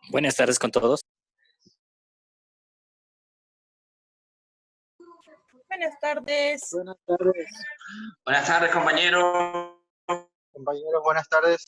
Buenas tardes con todos. Buenas tardes. Buenas tardes. Buenas tardes, compañeros. Compañeros, buenas tardes.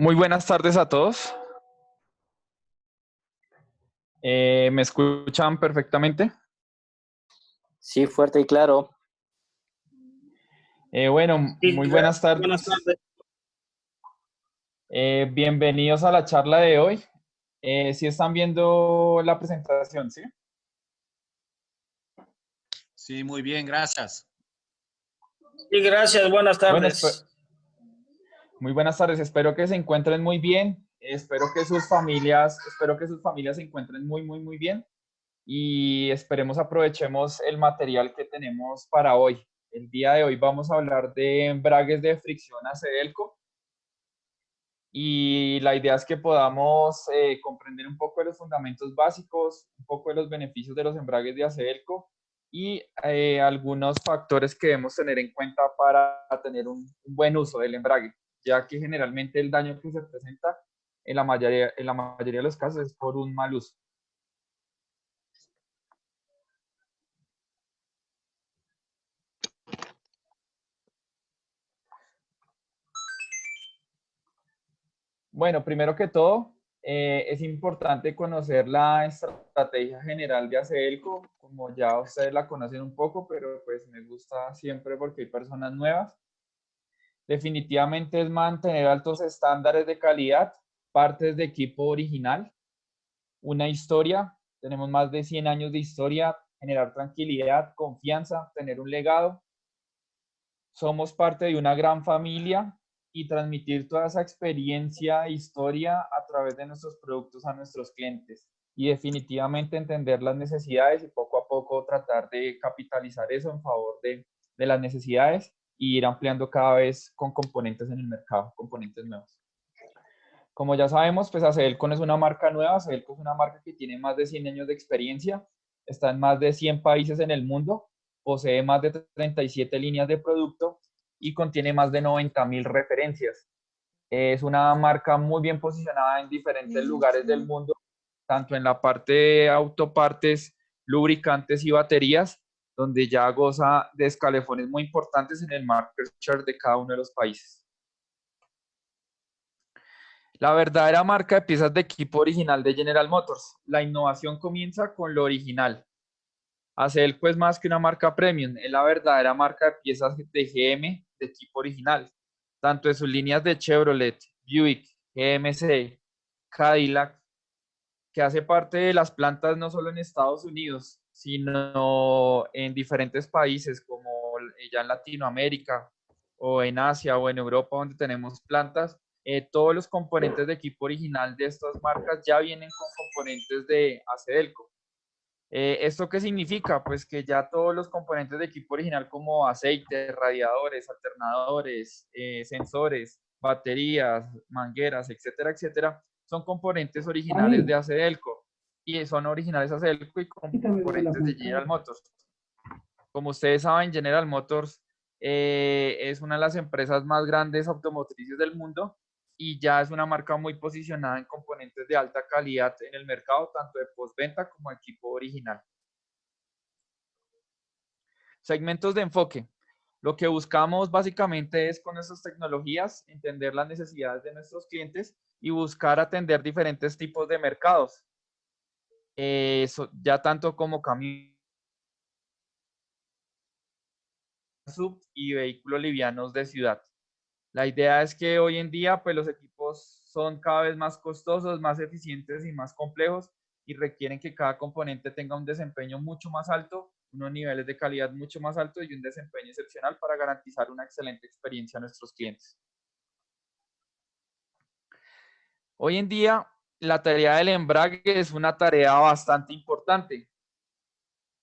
Muy buenas tardes a todos. ¿Me escuchan perfectamente? Sí, fuerte y claro. Bueno, Sí, muy buenas tardes. buenas tardes. Bienvenidos a la charla de hoy. ¿Sí están viendo la presentación, sí? Sí, muy bien, gracias. Sí, gracias, buenas Bueno, tardes. muy buenas tardes. Espero que se encuentren muy bien. Espero que sus familias se encuentren muy bien. Y esperemos aprovechemos el material que tenemos para hoy. El día de hoy vamos a hablar de embragues de fricción Acedelco. Y la idea es que podamos comprender un poco de los fundamentos básicos, un poco de los beneficios de los embragues de Acedelco y algunos factores que debemos tener en cuenta para tener un buen uso del embrague, ya que generalmente el daño que se presenta en la mayoría de los casos es por un mal uso. Bueno, primero que todo, es importante conocer la estrategia general de Acedelco, como ya ustedes la conocen un poco, pero pues me gusta siempre porque hay personas nuevas. Definitivamente es mantener altos estándares de calidad, partes de equipo original, una historia, tenemos más de 100 años de historia, generar tranquilidad, confianza, tener un legado. Somos parte de una gran familia y transmitir toda esa experiencia e historia a través de nuestros productos a nuestros clientes. Y definitivamente entender las necesidades y poco a poco tratar de capitalizar eso en favor de las necesidades y ir ampliando cada vez con componentes en el mercado, componentes nuevos. Como ya sabemos, pues Acedelco no es una marca nueva, Acedelco es una marca que tiene más de 100 años de experiencia, está en más de 100 países en el mundo, posee más de 37 líneas de producto y contiene más de 90.000 referencias. Es una marca muy bien posicionada en diferentes lugares del mundo, tanto en la parte de autopartes, lubricantes y baterías, donde ya goza de escalafones muy importantes en el market share de cada uno de los países. La verdadera marca de piezas de equipo original de General Motors. La innovación comienza con lo original. Acedelco es más que una marca premium, es la verdadera marca de piezas de GM de equipo original, tanto de sus líneas de Chevrolet, Buick, GMC, Cadillac, que hace parte de las plantas no solo en Estados Unidos, sino en diferentes países como ya en Latinoamérica o en Asia o en Europa donde tenemos plantas. Todos los componentes de equipo original de estas marcas ya vienen con componentes de Acedelco. ¿Esto qué significa? Pues que ya todos los componentes de equipo original como aceites, radiadores, alternadores, sensores, baterías, mangueras, etcétera, etcétera, son componentes originales de Acedelco y son originales de Acedelco y componentes de General Motors. Como ustedes saben, General Motors es una de las empresas más grandes automotrices del mundo y ya es una marca muy posicionada en componentes de alta calidad en el mercado, tanto de postventa como equipo original. Segmentos de enfoque. Lo que buscamos básicamente es con estas tecnologías entender las necesidades de nuestros clientes y buscar atender diferentes tipos de mercados. Ya tanto como camiones sub y vehículos livianos de ciudad. La idea es que hoy en día pues los equipos son cada vez más costosos, más eficientes y más complejos y requieren que cada componente tenga un desempeño mucho más alto, unos niveles de calidad mucho más altos y un desempeño excepcional para garantizar una excelente experiencia a nuestros clientes. Hoy en día la tarea del embrague es una tarea bastante importante.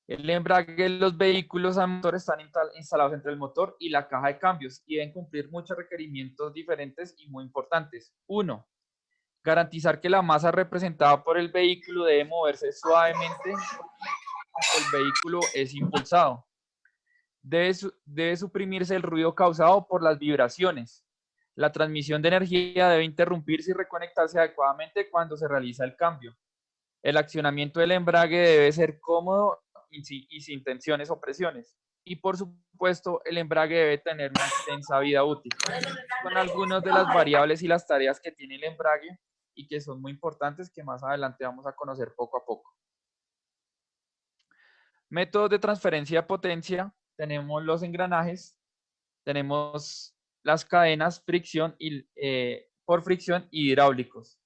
El embrague de los vehículos a motor están instalados entre el motor y la caja de cambios y deben cumplir muchos requerimientos diferentes y muy importantes. Uno, garantizar que la masa representada por el vehículo debe moverse suavemente cuando el vehículo es impulsado. Debe suprimirse el ruido causado por las vibraciones. La transmisión de energía debe interrumpirse y reconectarse adecuadamente cuando se realiza el cambio. El accionamiento del embrague debe ser cómodo y sin tensiones o presiones. Y por supuesto, el embrague debe tener una extensa vida útil. Son algunas de las variables y las tareas que tiene el embrague y que son muy importantes, que más adelante vamos a conocer poco a poco. Métodos de transferencia de potencia. Tenemos los engranajes, tenemos las cadenas por fricción y hidráulicos.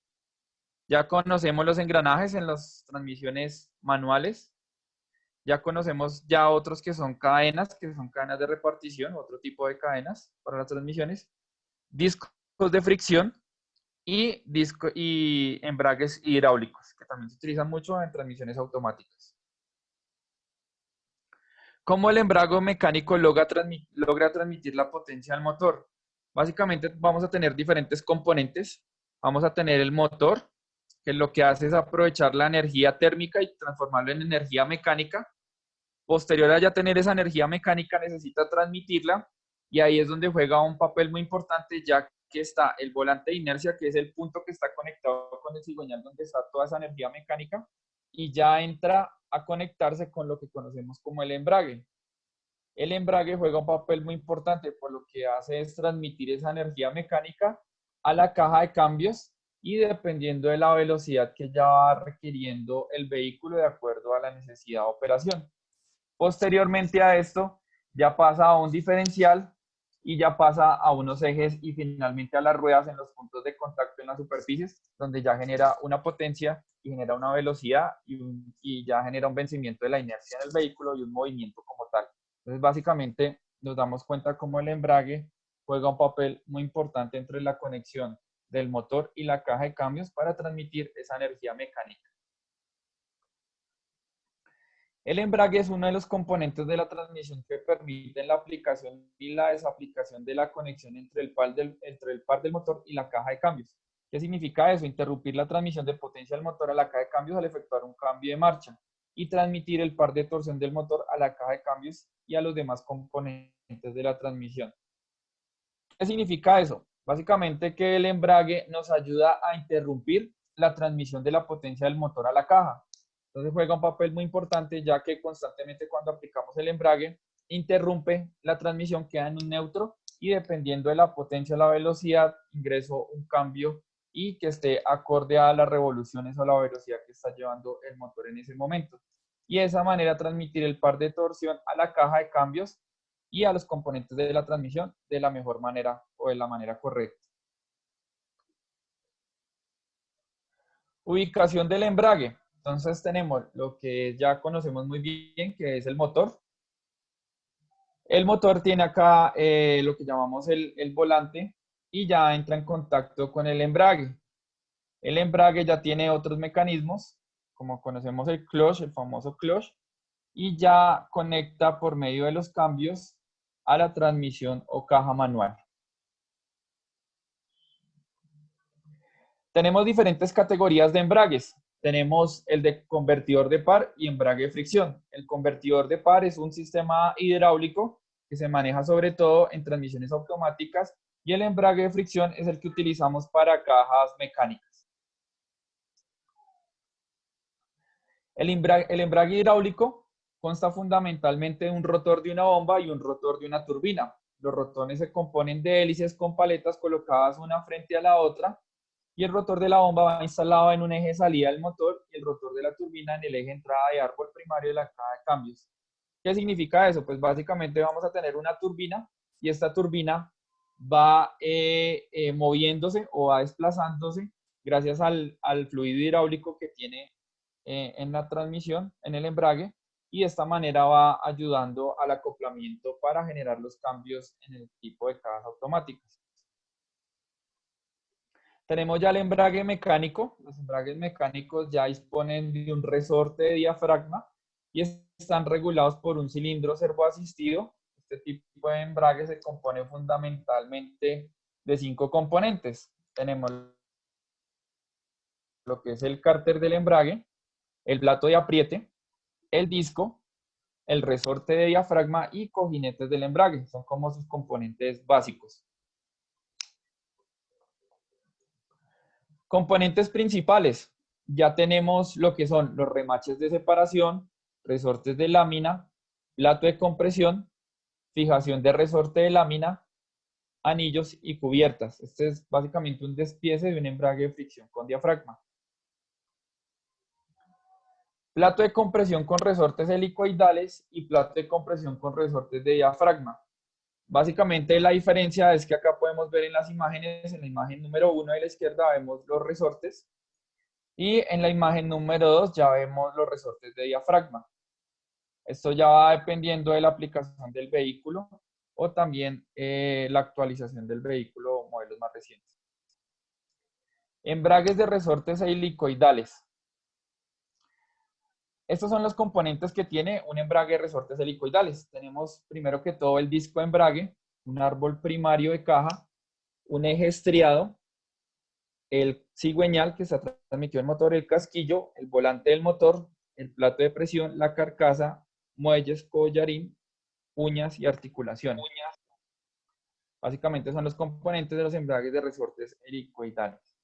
Ya conocemos los engranajes en las transmisiones manuales. Ya conocemos ya otros que son cadenas de repartición, otro tipo de cadenas para las transmisiones. Discos de fricción y embragues hidráulicos, que también se utilizan mucho en transmisiones automáticas. ¿Cómo el embrague mecánico logra transmitir la potencia al motor? Básicamente vamos a tener diferentes componentes. Vamos a tener el motor, que lo que hace es aprovechar la energía térmica y transformarla en energía mecánica. Posterior a ya tener esa energía mecánica, necesita transmitirla, y ahí es donde juega un papel muy importante, ya que está el volante de inercia, que es el punto que está conectado con el cigüeñal donde está toda esa energía mecánica, y ya entra a conectarse con lo que conocemos como el embrague. El embrague juega un papel muy importante, por lo que hace es transmitir esa energía mecánica a la caja de cambios, y dependiendo de la velocidad que ya va requiriendo el vehículo de acuerdo a la necesidad de operación. Posteriormente a esto, ya pasa a un diferencial y ya pasa a unos ejes y finalmente a las ruedas en los puntos de contacto en las superficies, donde ya genera una potencia y genera una velocidad y ya genera un vencimiento de la inercia en el vehículo y un movimiento como tal. Entonces, básicamente, nos damos cuenta cómo el embrague juega un papel muy importante entre la conexión del motor y la caja de cambios para transmitir esa energía mecánica. El embrague es uno de los componentes de la transmisión que permiten la aplicación y la desaplicación de la conexión entre el par del motor y la caja de cambios. ¿Qué significa eso? Interrumpir la transmisión de potencia del motor a la caja de cambios al efectuar un cambio de marcha y transmitir el par de torsión del motor a la caja de cambios y a los demás componentes de la transmisión. ¿Qué significa eso? Básicamente que el embrague nos ayuda a interrumpir la transmisión de la potencia del motor a la caja. Entonces juega un papel muy importante, ya que constantemente cuando aplicamos el embrague, interrumpe la transmisión, queda en un neutro y dependiendo de la potencia o la velocidad, ingreso un cambio y que esté acorde a las revoluciones o la velocidad que está llevando el motor en ese momento. Y de esa manera transmitir el par de torsión a la caja de cambios y a los componentes de la transmisión de la mejor manera o de la manera correcta. Ubicación del embrague. Entonces tenemos lo que ya conocemos muy bien, que es el motor. El motor tiene acá lo que llamamos el volante y ya entra en contacto con el embrague. El embrague ya tiene otros mecanismos, como conocemos el clutch, el famoso clutch, y ya conecta por medio de los cambios a la transmisión o caja manual. Tenemos diferentes categorías de embragues. Tenemos el de convertidor de par y embrague de fricción. El convertidor de par es un sistema hidráulico que se maneja sobre todo en transmisiones automáticas y el embrague de fricción es el que utilizamos para cajas mecánicas. El embrague hidráulico consta fundamentalmente de un rotor de una bomba y un rotor de una turbina. Los rotones se componen de hélices con paletas colocadas una frente a la otra y el rotor de la bomba va instalado en un eje de salida del motor y el rotor de la turbina en el eje de entrada de árbol primario de la caja de cambios. ¿Qué significa eso? Pues básicamente vamos a tener una turbina y esta turbina va moviéndose o va desplazándose gracias al fluido hidráulico que tiene en la transmisión, en el embrague, y de esta manera va ayudando al acoplamiento para generar los cambios en el tipo de cajas automáticas. Tenemos ya el embrague mecánico. Los embragues mecánicos ya disponen de un resorte de diafragma y están regulados por un cilindro servoasistido. Este tipo de embrague se compone fundamentalmente de 5 componentes. Tenemos lo que es el cárter del embrague, el plato de apriete, el disco, el resorte de diafragma y cojinetes del embrague. Son como sus componentes básicos. Componentes principales. Ya tenemos lo que son los remaches de separación, resortes de lámina, plato de compresión fijación de resorte de lámina, anillos y cubiertas. Este es básicamente un despiece de un embrague de fricción con diafragma. Plato de compresión con resortes helicoidales y plato de compresión con resortes de diafragma. Básicamente la diferencia es que acá podemos ver en las imágenes, en la imagen número 1 de la izquierda vemos los resortes y en la imagen número 2 ya vemos los resortes de diafragma. Esto ya va dependiendo de la aplicación del vehículo o también la actualización del vehículo o modelos más recientes. Embragues de resortes helicoidales. Estos son los componentes que tiene un embrague de resortes helicoidales. Tenemos primero que todo el disco de embrague, un árbol primario de caja, un eje estriado, el cigüeñal que está transmitido en el motor, el casquillo, el volante del motor, el plato de presión, la carcasa, muelles, collarín, uñas y articulación. Básicamente son los componentes de los embragues de resortes helicoidales.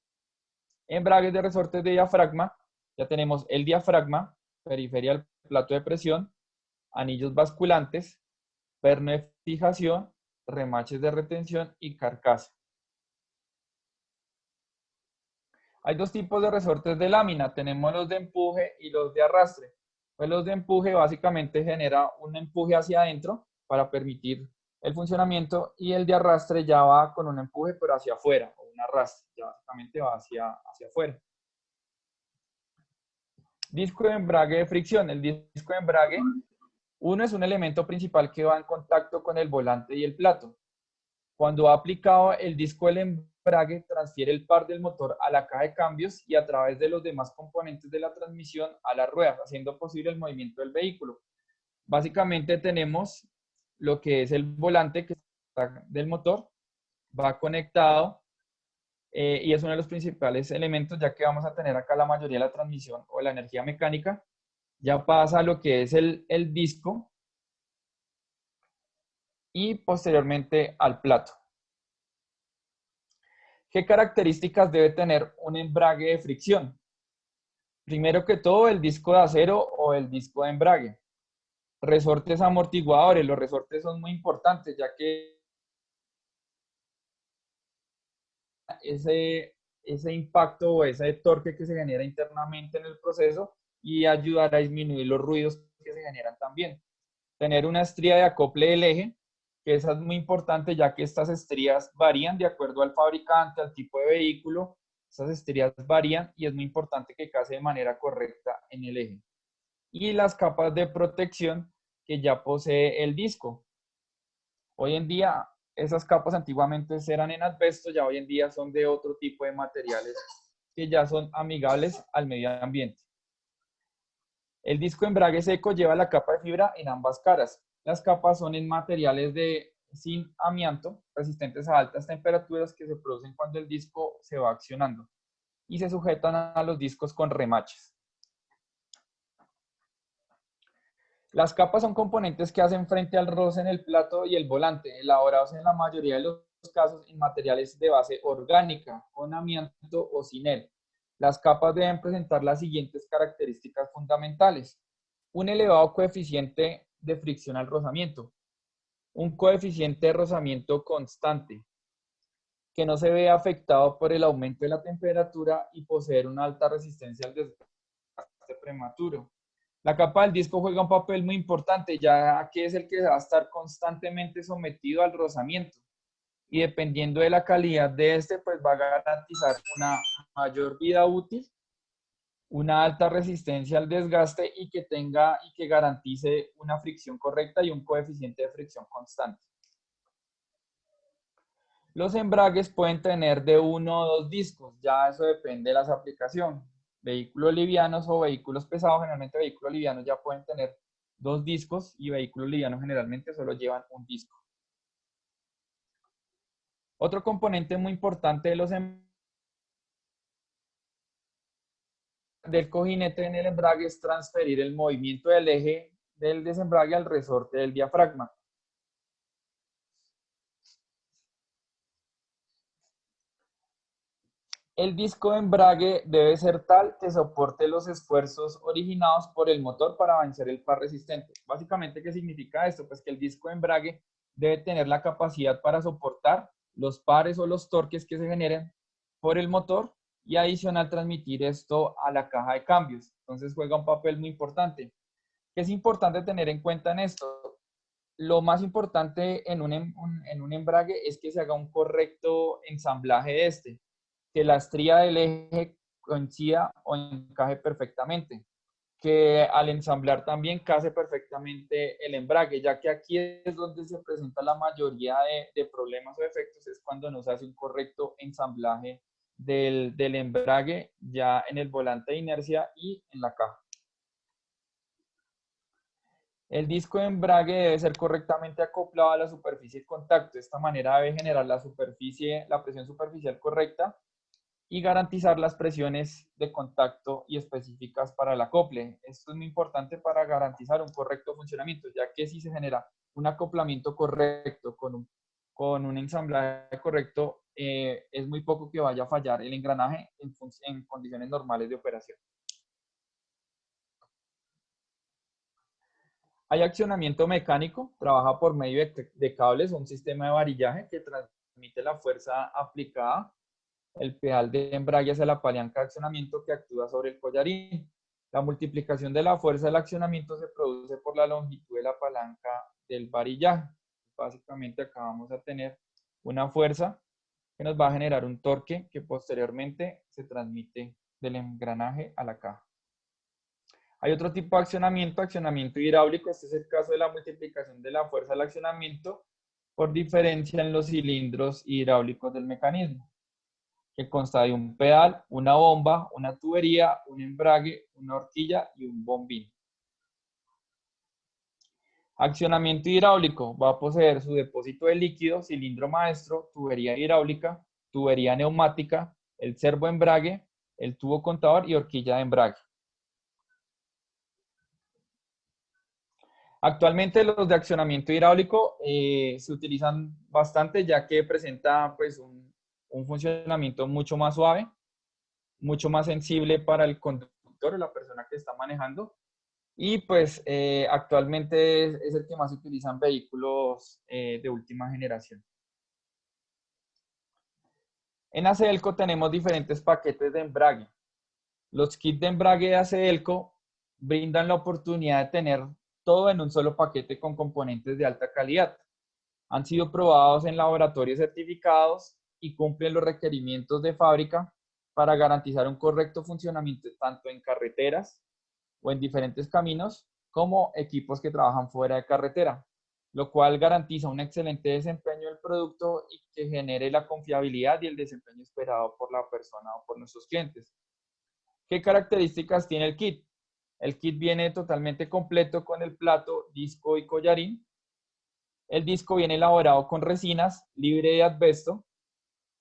Embragues de resortes de diafragma, ya tenemos el diafragma, periferia del plato de presión, anillos basculantes, perno de fijación, remaches de retención y carcasa. Hay dos tipos de resortes de lámina, tenemos los de empuje y los de arrastre. Pues los de empuje básicamente genera un empuje hacia adentro para permitir el funcionamiento y el de arrastre ya va con un empuje pero hacia afuera, o un arrastre, ya básicamente va hacia afuera. Disco de embrague de fricción. El disco de embrague, uno es un elemento principal que va en contacto con el volante y el plato. Cuando va aplicado el disco del embrague, transfiere el par del motor a la caja de cambios y a través de los demás componentes de la transmisión a las ruedas, haciendo posible el movimiento del vehículo. Básicamente tenemos lo que es el volante que está del motor, va conectado y es uno de los principales elementos, ya que vamos a tener acá la mayoría de la transmisión o la energía mecánica. Ya pasa a lo que es el disco y posteriormente al plato. ¿Qué características debe tener un embrague de fricción? Primero que todo, el disco de acero o el disco de embrague. Resortes amortiguadores. Los resortes son muy importantes, ya que ese impacto o ese torque que se genera internamente en el proceso y ayudar a disminuir los ruidos que se generan también. Tener una estría de acople del eje, que esa es muy importante ya que estas estrías varían de acuerdo al fabricante, al tipo de vehículo. Estas estrías varían y es muy importante que case de manera correcta en el eje. Y las capas de protección que ya posee el disco. Hoy en día, esas capas antiguamente eran en asbesto, ya hoy en día son de otro tipo de materiales que ya son amigables al medio ambiente. El disco de embrague seco lleva la capa de fibra en ambas caras. Las capas son en materiales sin amianto, resistentes a altas temperaturas que se producen cuando el disco se va accionando y se sujetan a los discos con remaches. Las capas son componentes que hacen frente al roce en el plato y el volante, elaborados en la mayoría de los casos en materiales de base orgánica, con amianto o sin él. Las capas deben presentar las siguientes características fundamentales: un elevado coeficiente de fricción al rozamiento, un coeficiente de rozamiento constante, que no se ve afectado por el aumento de la temperatura y poseer una alta resistencia al desgaste prematuro. La capa del disco juega un papel muy importante, ya que es el que va a estar constantemente sometido al rozamiento. Y dependiendo de la calidad de este, pues va a garantizar una mayor vida útil, una alta resistencia al desgaste y que garantice una fricción correcta y un coeficiente de fricción constante. Los embragues pueden tener de 1 o 2 discos, ya eso depende de las aplicaciones. Vehículos livianos o vehículos pesados, generalmente vehículos livianos ya pueden tener 2 discos y vehículos livianos generalmente solo llevan un disco. Otro componente muy importante de los del cojinete en el embrague es transferir el movimiento del eje del desembrague al resorte del diafragma. El disco de embrague debe ser tal que soporte los esfuerzos originados por el motor para vencer el par resistente. Básicamente, ¿qué significa esto? Pues que el disco de embrague debe tener la capacidad para soportar los pares o los torques que se generen por el motor y adicional transmitir esto a la caja de cambios. Entonces juega un papel muy importante. ¿Qué es importante tener en cuenta en esto? Lo más importante en un embrague es que se haga un correcto ensamblaje de este, que la estría del eje coincida o encaje perfectamente, que al ensamblar también case perfectamente el embrague, ya que aquí es donde se presenta la mayoría de problemas o defectos, es cuando no se hace un correcto ensamblaje del embrague ya en el volante de inercia y en la caja. El disco de embrague debe ser correctamente acoplado a la superficie de contacto. De esta manera debe generar la presión superficial correcta y garantizar las presiones de contacto y específicas para el acople. Esto es muy importante para garantizar un correcto funcionamiento, ya que si se genera un acoplamiento correcto con un ensamblaje correcto, es muy poco que vaya a fallar el engranaje en condiciones normales de operación. Hay accionamiento mecánico, trabaja por medio de cables o un sistema de varillaje que transmite la fuerza aplicada, el pedal de embrague hacia la palanca de accionamiento que actúa sobre el collarín. La multiplicación de la fuerza del accionamiento se produce por la longitud de la palanca del varillaje. Básicamente acá vamos a tener una fuerza que nos va a generar un torque que posteriormente se transmite del engranaje a la caja. Hay otro tipo de accionamiento hidráulico. Este es el caso de la multiplicación de la fuerza del accionamiento por diferencia en los cilindros hidráulicos del mecanismo, que consta de un pedal, una bomba, una tubería, un embrague, una horquilla y un bombín. Accionamiento hidráulico va a poseer su depósito de líquido, cilindro maestro, tubería hidráulica, tubería neumática, el servoembrague, el tubo contador y horquilla de embrague. Actualmente los de accionamiento hidráulico se utilizan bastante, ya que presenta pues, un funcionamiento mucho más suave, mucho más sensible para el conductor o la persona que está manejando. Y pues actualmente es el que más se utiliza en vehículos de última generación. En ACDelco tenemos diferentes paquetes de embrague. Los kits de embrague de ACDelco brindan la oportunidad de tener todo en un solo paquete con componentes de alta calidad. Han sido probados en laboratorios certificados y cumplen los requerimientos de fábrica para garantizar un correcto funcionamiento tanto en carreteras o en diferentes caminos como equipos que trabajan fuera de carretera, lo cual garantiza un excelente desempeño del producto y que genere la confiabilidad y el desempeño esperado por la persona o por nuestros clientes. ¿Qué características tiene el kit? El kit viene totalmente completo con el plato, disco y collarín. El disco viene elaborado con resinas, libre de asbesto,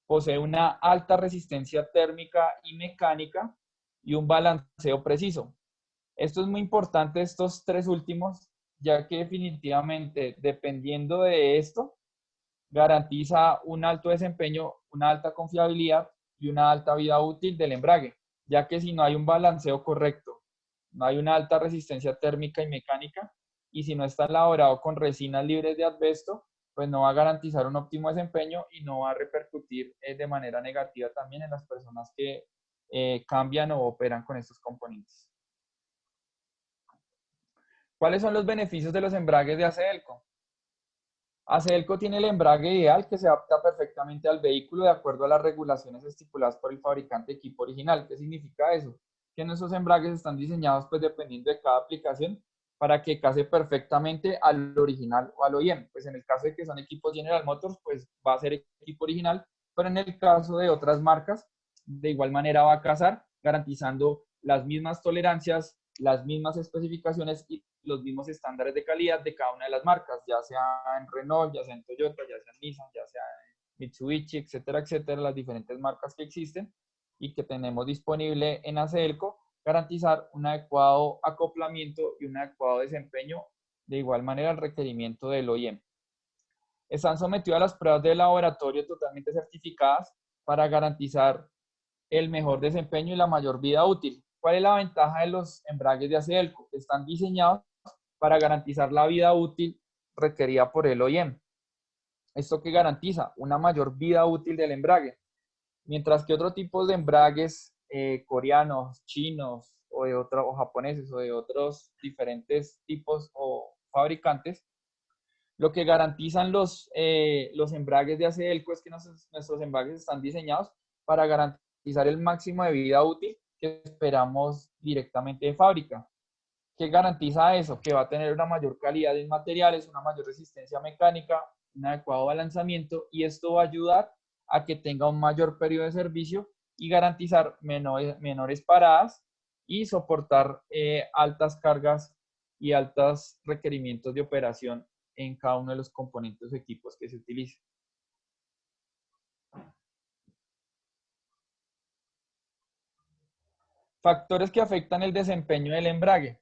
posee una alta resistencia térmica y mecánica y un balanceo preciso. Esto es muy importante, estos tres últimos, ya que definitivamente, dependiendo de esto, garantiza un alto desempeño, una alta confiabilidad y una alta vida útil del embrague, ya que si no hay un balanceo correcto, no hay una alta resistencia térmica y mecánica, y si no está elaborado con resinas libres de asbesto, pues no va a garantizar un óptimo desempeño y no va a repercutir de manera negativa también en las personas que cambian o operan con estos componentes. ¿Cuáles son los beneficios de los embragues de ACDelco? ACDelco tiene el embrague ideal que se adapta perfectamente al vehículo de acuerdo a las regulaciones estipuladas por el fabricante de equipo original. ¿Qué significa eso? Que nuestros embragues están diseñados pues dependiendo de cada aplicación para que case perfectamente al original o al OEM. Pues en el caso de que son equipos General Motors, pues va a ser equipo original, pero en el caso de otras marcas, de igual manera va a casar, garantizando las mismas tolerancias, las mismas especificaciones y los mismos estándares de calidad de cada una de las marcas, ya sea en Renault, ya sea en Toyota, ya sea en Nissan, ya sea en Mitsubishi, etcétera, etcétera, las diferentes marcas que existen y que tenemos disponible en ACDelco, garantizar un adecuado acoplamiento y un adecuado desempeño, de igual manera el requerimiento del OEM. Están sometidos a las pruebas de laboratorio totalmente certificadas para garantizar el mejor desempeño y la mayor vida útil. ¿Cuál es la ventaja de los embragues de ACDelco? Están diseñados para garantizar la vida útil requerida por el OEM. ¿Esto qué garantiza? Una mayor vida útil del embrague. Mientras que otros tipos de embragues coreanos, chinos o japoneses o de otros diferentes tipos o fabricantes, lo que garantizan los embragues de ACDelco es que nuestros embragues están diseñados para garantizar el máximo de vida útil que esperamos directamente de fábrica. ¿Qué garantiza eso? Que va a tener una mayor calidad en materiales, una mayor resistencia mecánica, un adecuado balanzamiento, y esto va a ayudar a que tenga un mayor periodo de servicio y garantizar menores paradas y soportar altas cargas y altos requerimientos de operación en cada uno de los componentes o equipos que se utilicen. Factores que afectan el desempeño del embrague.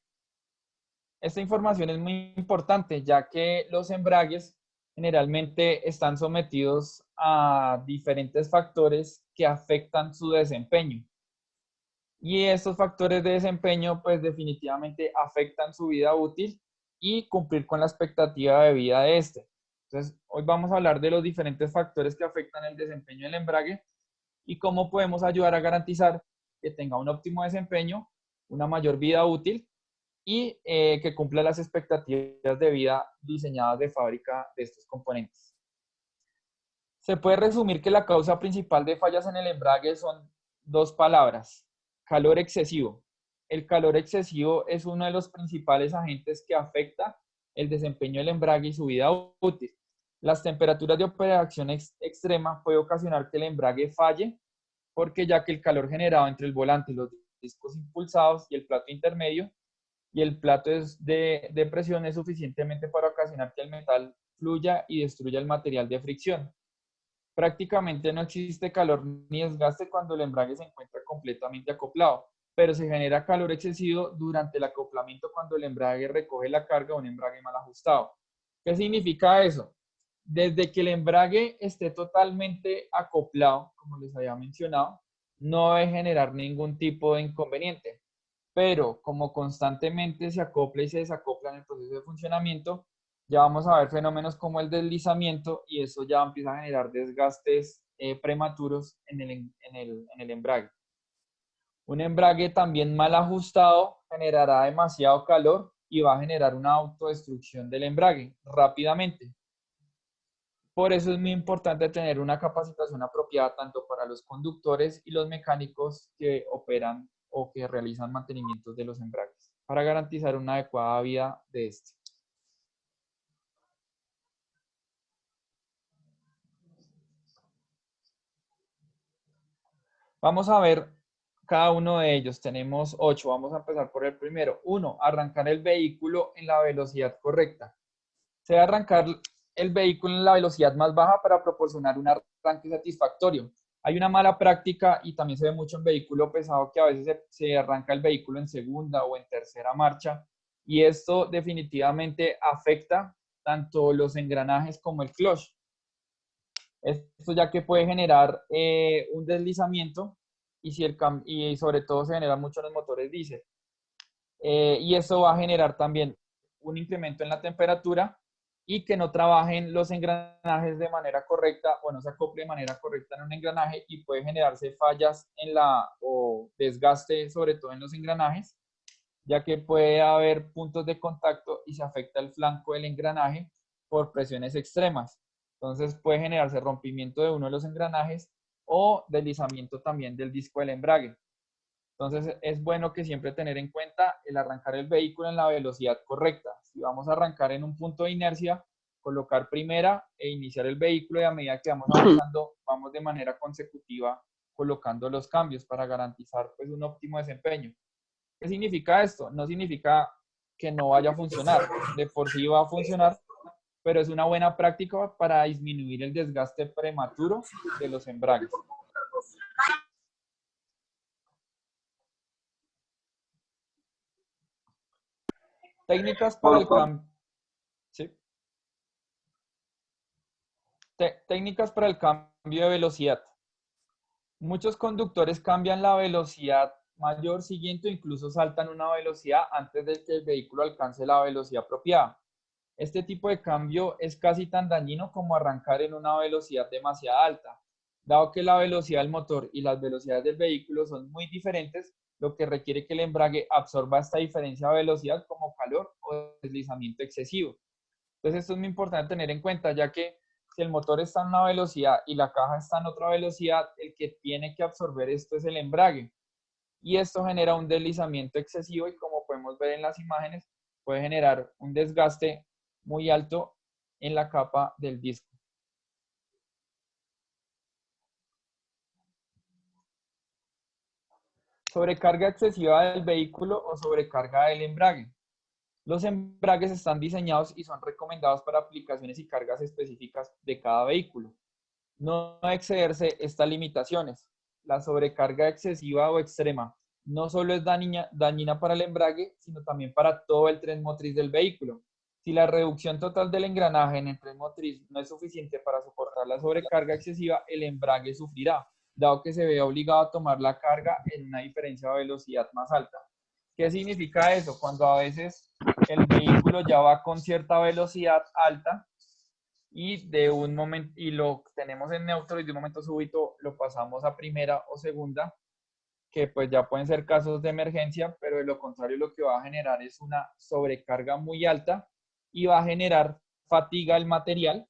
Esta información es muy importante, ya que los embragues generalmente están sometidos a diferentes factores que afectan su desempeño. Y estos factores de desempeño, pues definitivamente afectan su vida útil y cumplir con la expectativa de vida de este. Entonces, hoy vamos a hablar de los diferentes factores que afectan el desempeño del embrague y cómo podemos ayudar a garantizar que tenga un óptimo desempeño, una mayor vida útil y que cumpla las expectativas de vida diseñadas de fábrica de estos componentes. Se puede resumir que la causa principal de fallas en el embrague son dos palabras: calor excesivo. El calor excesivo es uno de los principales agentes que afecta el desempeño del embrague y su vida útil. Las temperaturas de operación extrema puede ocasionar que el embrague falle, porque ya que el calor generado entre el volante, los discos impulsados y el plato intermedio y el plato de presión es suficientemente para ocasionar que el metal fluya y destruya el material de fricción. Prácticamente no existe calor ni desgaste cuando el embrague se encuentra completamente acoplado, pero se genera calor excesivo durante el acoplamiento cuando el embrague recoge la carga o un embrague mal ajustado. ¿Qué significa eso? Desde que el embrague esté totalmente acoplado, como les había mencionado, no debe generar ningún tipo de inconveniente. Pero como constantemente se acopla y se desacopla en el proceso de funcionamiento, ya vamos a ver fenómenos como el deslizamiento y eso ya empieza a generar desgastes prematuros en el embrague. Un embrague también mal ajustado generará demasiado calor y va a generar una autodestrucción del embrague rápidamente. Por eso es muy importante tener una capacitación apropiada tanto para los conductores y los mecánicos que operan o que realizan mantenimientos de los embragues para garantizar una adecuada vida de este. Vamos a ver cada uno de ellos. Tenemos 8. Vamos a empezar por el primero. 1. Arrancar el vehículo en la velocidad correcta. Se debe arrancar el vehículo en la velocidad más baja para proporcionar un arranque satisfactorio. Hay una mala práctica y también se ve mucho en vehículo pesado que a veces se arranca el vehículo en segunda o en tercera marcha y esto definitivamente afecta tanto los engranajes como el clutch. Esto ya que puede generar un deslizamiento y sobre todo se genera mucho en los motores diésel. Y eso va a generar también un incremento en la temperatura y que no trabajen los engranajes de manera correcta o no se acople de manera correcta en un engranaje y puede generarse fallas o desgaste sobre todo en los engranajes, ya que puede haber puntos de contacto y se afecta el flanco del engranaje por presiones extremas. Entonces puede generarse rompimiento de uno de los engranajes o deslizamiento también del disco del embrague. Entonces es bueno que siempre tener en cuenta el arrancar el vehículo en la velocidad correcta. Si vamos a arrancar en un punto de inercia, colocar primera e iniciar el vehículo y a medida que vamos avanzando, vamos de manera consecutiva colocando los cambios para garantizar pues, un óptimo desempeño. ¿Qué significa esto? No significa que no vaya a funcionar. De por sí va a funcionar, pero es una buena práctica para disminuir el desgaste prematuro de los embragues. Técnicas para el cambio. ¿Sí? Técnicas para el cambio de velocidad. Muchos conductores cambian la velocidad mayor siguiente o incluso saltan una velocidad antes de que el vehículo alcance la velocidad apropiada. Este tipo de cambio es casi tan dañino como arrancar en una velocidad demasiado alta. Dado que la velocidad del motor y las velocidades del vehículo son muy diferentes, lo que requiere que el embrague absorba esta diferencia de velocidad como calor o deslizamiento excesivo. Entonces esto es muy importante tener en cuenta, ya que si el motor está en una velocidad y la caja está en otra velocidad, el que tiene que absorber esto es el embrague. Y esto genera un deslizamiento excesivo y como podemos ver en las imágenes, puede generar un desgaste muy alto en la capa del disco. Sobrecarga excesiva del vehículo o sobrecarga del embrague. Los embragues están diseñados y son recomendados para aplicaciones y cargas específicas de cada vehículo. No excederse estas limitaciones. La sobrecarga excesiva o extrema no solo es dañina para el embrague, sino también para todo el tren motriz del vehículo. Si la reducción total del engranaje en el tren motriz no es suficiente para soportar la sobrecarga excesiva, el embrague sufrirá, dado que se ve obligado a tomar la carga en una diferencia de velocidad más alta. ¿Qué significa eso? Cuando a veces el vehículo ya va con cierta velocidad alta y de un momento y lo tenemos en neutro y de un momento súbito lo pasamos a primera o segunda, que pues ya pueden ser casos de emergencia, pero de lo contrario lo que va a generar es una sobrecarga muy alta y va a generar fatiga al material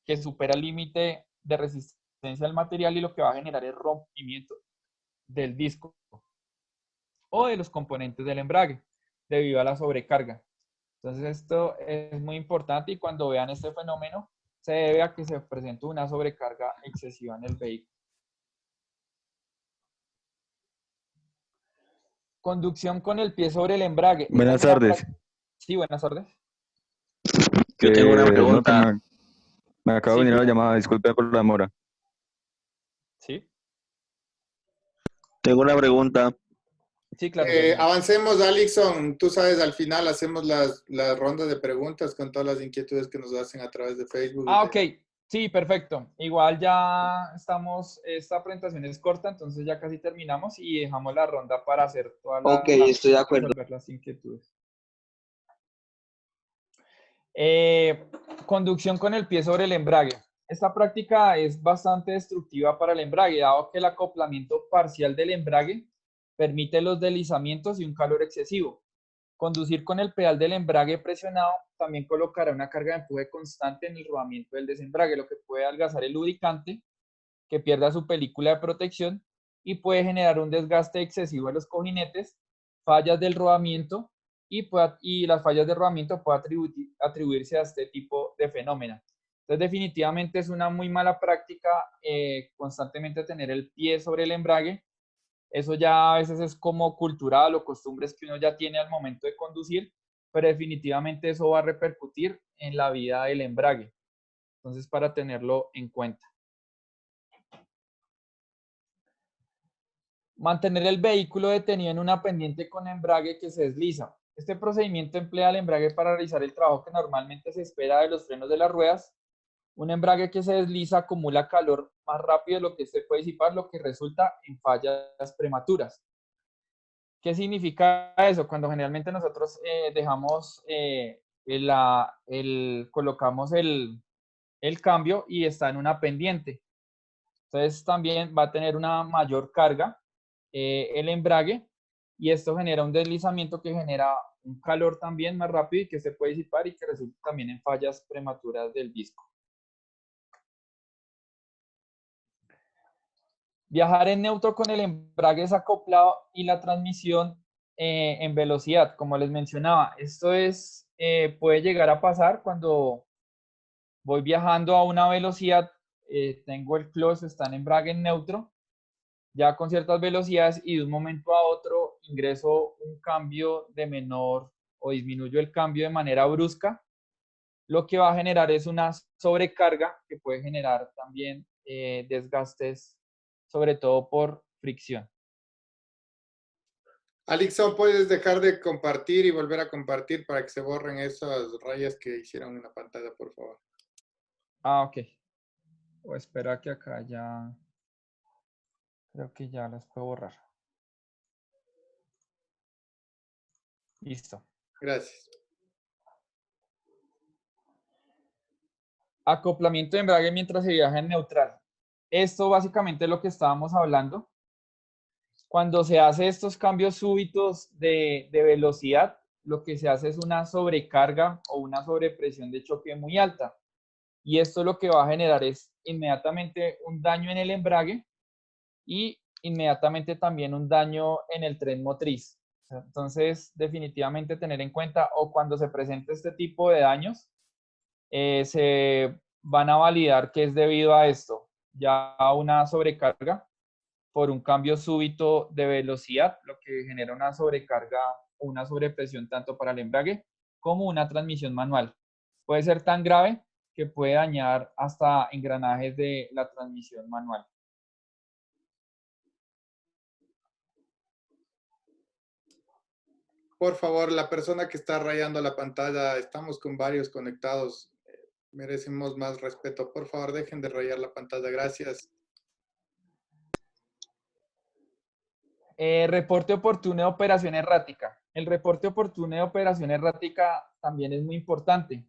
que supera el límite de resistencia al material y lo que va a generar es rompimiento del disco o de los componentes del embrague debido a la sobrecarga. Entonces esto es muy importante y cuando vean este fenómeno se debe a que se presenta una sobrecarga excesiva en el vehículo. Conducción con el pie sobre el embrague. Buenas tardes. Sí, buenas tardes. Yo tengo una pregunta. Me acabo de venir a la llamada, disculpe por la demora. Sí. Tengo una pregunta. Sí, claro. Avancemos, Alixon. Tú sabes, al final hacemos las rondas de preguntas con todas las inquietudes que nos hacen a través de Facebook. Ok. Sí, perfecto. Igual ya estamos, esta presentación es corta, entonces ya casi terminamos y dejamos la ronda para hacer todas las... Ok, estoy de acuerdo. Resolver las inquietudes. Conducción con el pie sobre el embrague. Esta práctica es bastante destructiva para el embrague, dado que el acoplamiento parcial del embrague permite los deslizamientos y un calor excesivo. Conducir con el pedal del embrague presionado también colocará una carga de empuje constante en el rodamiento del desembrague, lo que puede adelgazar el lubricante, que pierda su película de protección y puede generar un desgaste excesivo de los cojinetes, fallas del rodamiento y las fallas de rodamiento pueden atribuirse a este tipo de fenómeno. Entonces, definitivamente es una muy mala práctica constantemente tener el pie sobre el embrague. Eso ya a veces es como cultural o costumbres que uno ya tiene al momento de conducir, pero definitivamente eso va a repercutir en la vida del embrague. Entonces, para tenerlo en cuenta. Mantener el vehículo detenido en una pendiente con embrague que se desliza. Este procedimiento emplea el embrague para realizar el trabajo que normalmente se espera de los frenos de las ruedas. Un embrague que se desliza acumula calor más rápido de lo que se puede disipar, lo que resulta en fallas prematuras. ¿Qué significa eso? Cuando generalmente nosotros colocamos el cambio y está en una pendiente. Entonces también va a tener una mayor carga el embrague y esto genera un deslizamiento que genera un calor también más rápido y que se puede disipar y que resulta también en fallas prematuras del disco. Viajar en neutro con el embrague desacoplado y la transmisión en velocidad, como les mencionaba. Esto puede llegar a pasar cuando voy viajando a una velocidad, tengo el clutch, está en embrague en neutro, ya con ciertas velocidades y de un momento a otro ingreso un cambio de menor o disminuyo el cambio de manera brusca, lo que va a generar es una sobrecarga que puede generar también desgastes, sobre todo por fricción. Alixon, ¿puedes dejar de compartir y volver a compartir para que se borren esas rayas que hicieron en la pantalla, por favor? Ok. O espera que acá ya... Creo que ya las puedo borrar. Listo. Gracias. Acoplamiento de embrague mientras se viaja en neutral. Esto básicamente es lo que estábamos hablando. Cuando se hace estos cambios súbitos de velocidad, lo que se hace es una sobrecarga o una sobrepresión de choque muy alta. Y esto lo que va a generar es inmediatamente un daño en el embrague y inmediatamente también un daño en el tren motriz. Entonces, definitivamente tener en cuenta, o cuando se presente este tipo de daños, se van a validar que es debido a esto, ya a una sobrecarga por un cambio súbito de velocidad, lo que genera una sobrecarga o una sobrepresión tanto para el embrague como una transmisión manual. Puede ser tan grave que puede dañar hasta engranajes de la transmisión manual. Por favor, la persona que está rayando la pantalla, estamos con varios conectados, merecemos más respeto. Por favor, dejen de rayar la pantalla. Gracias. Reporte oportuno de operación errática. El reporte oportuno de operación errática también es muy importante.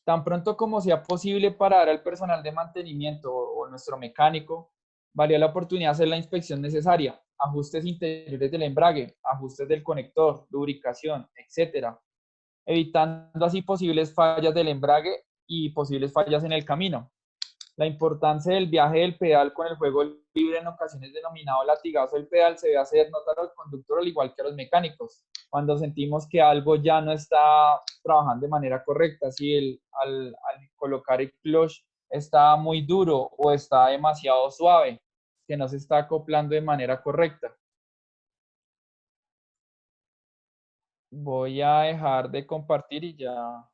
Tan pronto como sea posible para dar al personal de mantenimiento o nuestro mecánico, valía la oportunidad de hacer la inspección necesaria, ajustes interiores del embrague, ajustes del conector, lubricación, etcétera, evitando así posibles fallas del embrague y posibles fallas en el camino. La importancia del viaje del pedal con el juego libre, en ocasiones denominado latigazo del pedal, se debe hacer notar al conductor al igual que a los mecánicos. Cuando sentimos que algo ya no está trabajando de manera correcta, si al colocar el clutch está muy duro o está demasiado suave, que no se está acoplando de manera correcta. Voy a dejar de compartir y ya.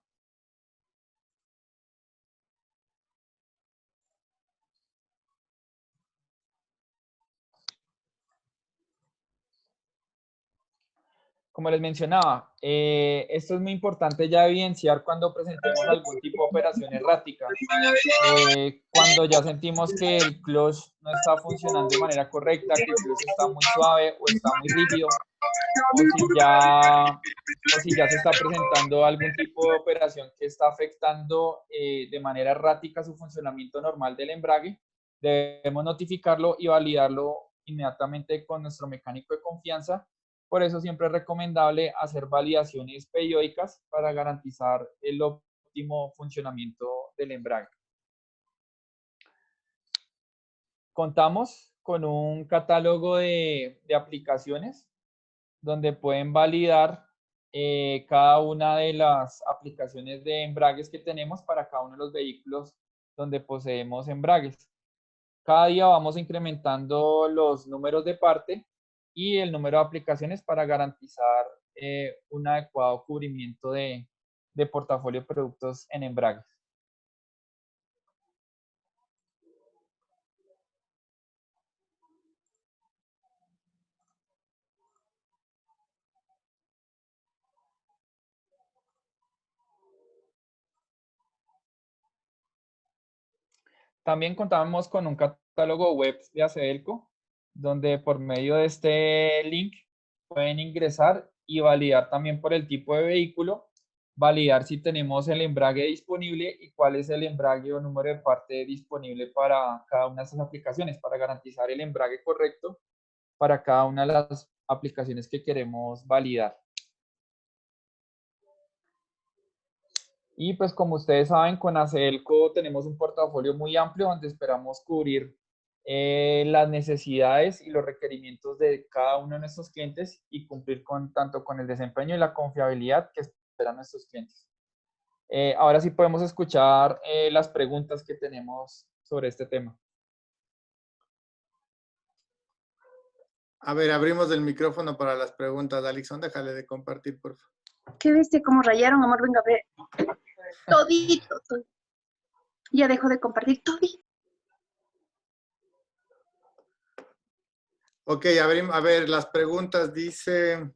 Como les mencionaba, esto es muy importante ya evidenciar cuando presentemos algún tipo de operación errática. Cuando ya sentimos que el clutch no está funcionando de manera correcta, que el clutch está muy suave o está muy rígido, o si ya se está presentando algún tipo de operación que está afectando de manera errática su funcionamiento normal del embrague, debemos notificarlo y validarlo inmediatamente con nuestro mecánico de confianza. Por eso siempre es recomendable hacer validaciones periódicas para garantizar el óptimo funcionamiento del embrague. Contamos con un catálogo de aplicaciones donde pueden validar cada una de las aplicaciones de embragues que tenemos para cada uno de los vehículos donde poseemos embragues. Cada día vamos incrementando los números de parte y el número de aplicaciones para garantizar un adecuado cubrimiento de portafolio de productos en embragues. También contamos con un catálogo web de Acedelco, donde por medio de este link pueden ingresar y validar también por el tipo de vehículo, validar si tenemos el embrague disponible y cuál es el embrague o número de parte disponible para cada una de esas aplicaciones, para garantizar el embrague correcto para cada una de las aplicaciones que queremos validar. Y pues como ustedes saben, con Acedelco tenemos un portafolio muy amplio donde esperamos cubrir las necesidades y los requerimientos de cada uno de nuestros clientes y cumplir tanto con el desempeño y la confiabilidad que esperan nuestros clientes. Ahora sí podemos escuchar las preguntas que tenemos sobre este tema. A ver, abrimos el micrófono para las preguntas. Alixon, déjale de compartir, por favor. ¿Qué viste? ¿Cómo rayaron, amor? Venga, ve. Todito. Ya dejo de compartir todito. Ok, a ver, las preguntas dice...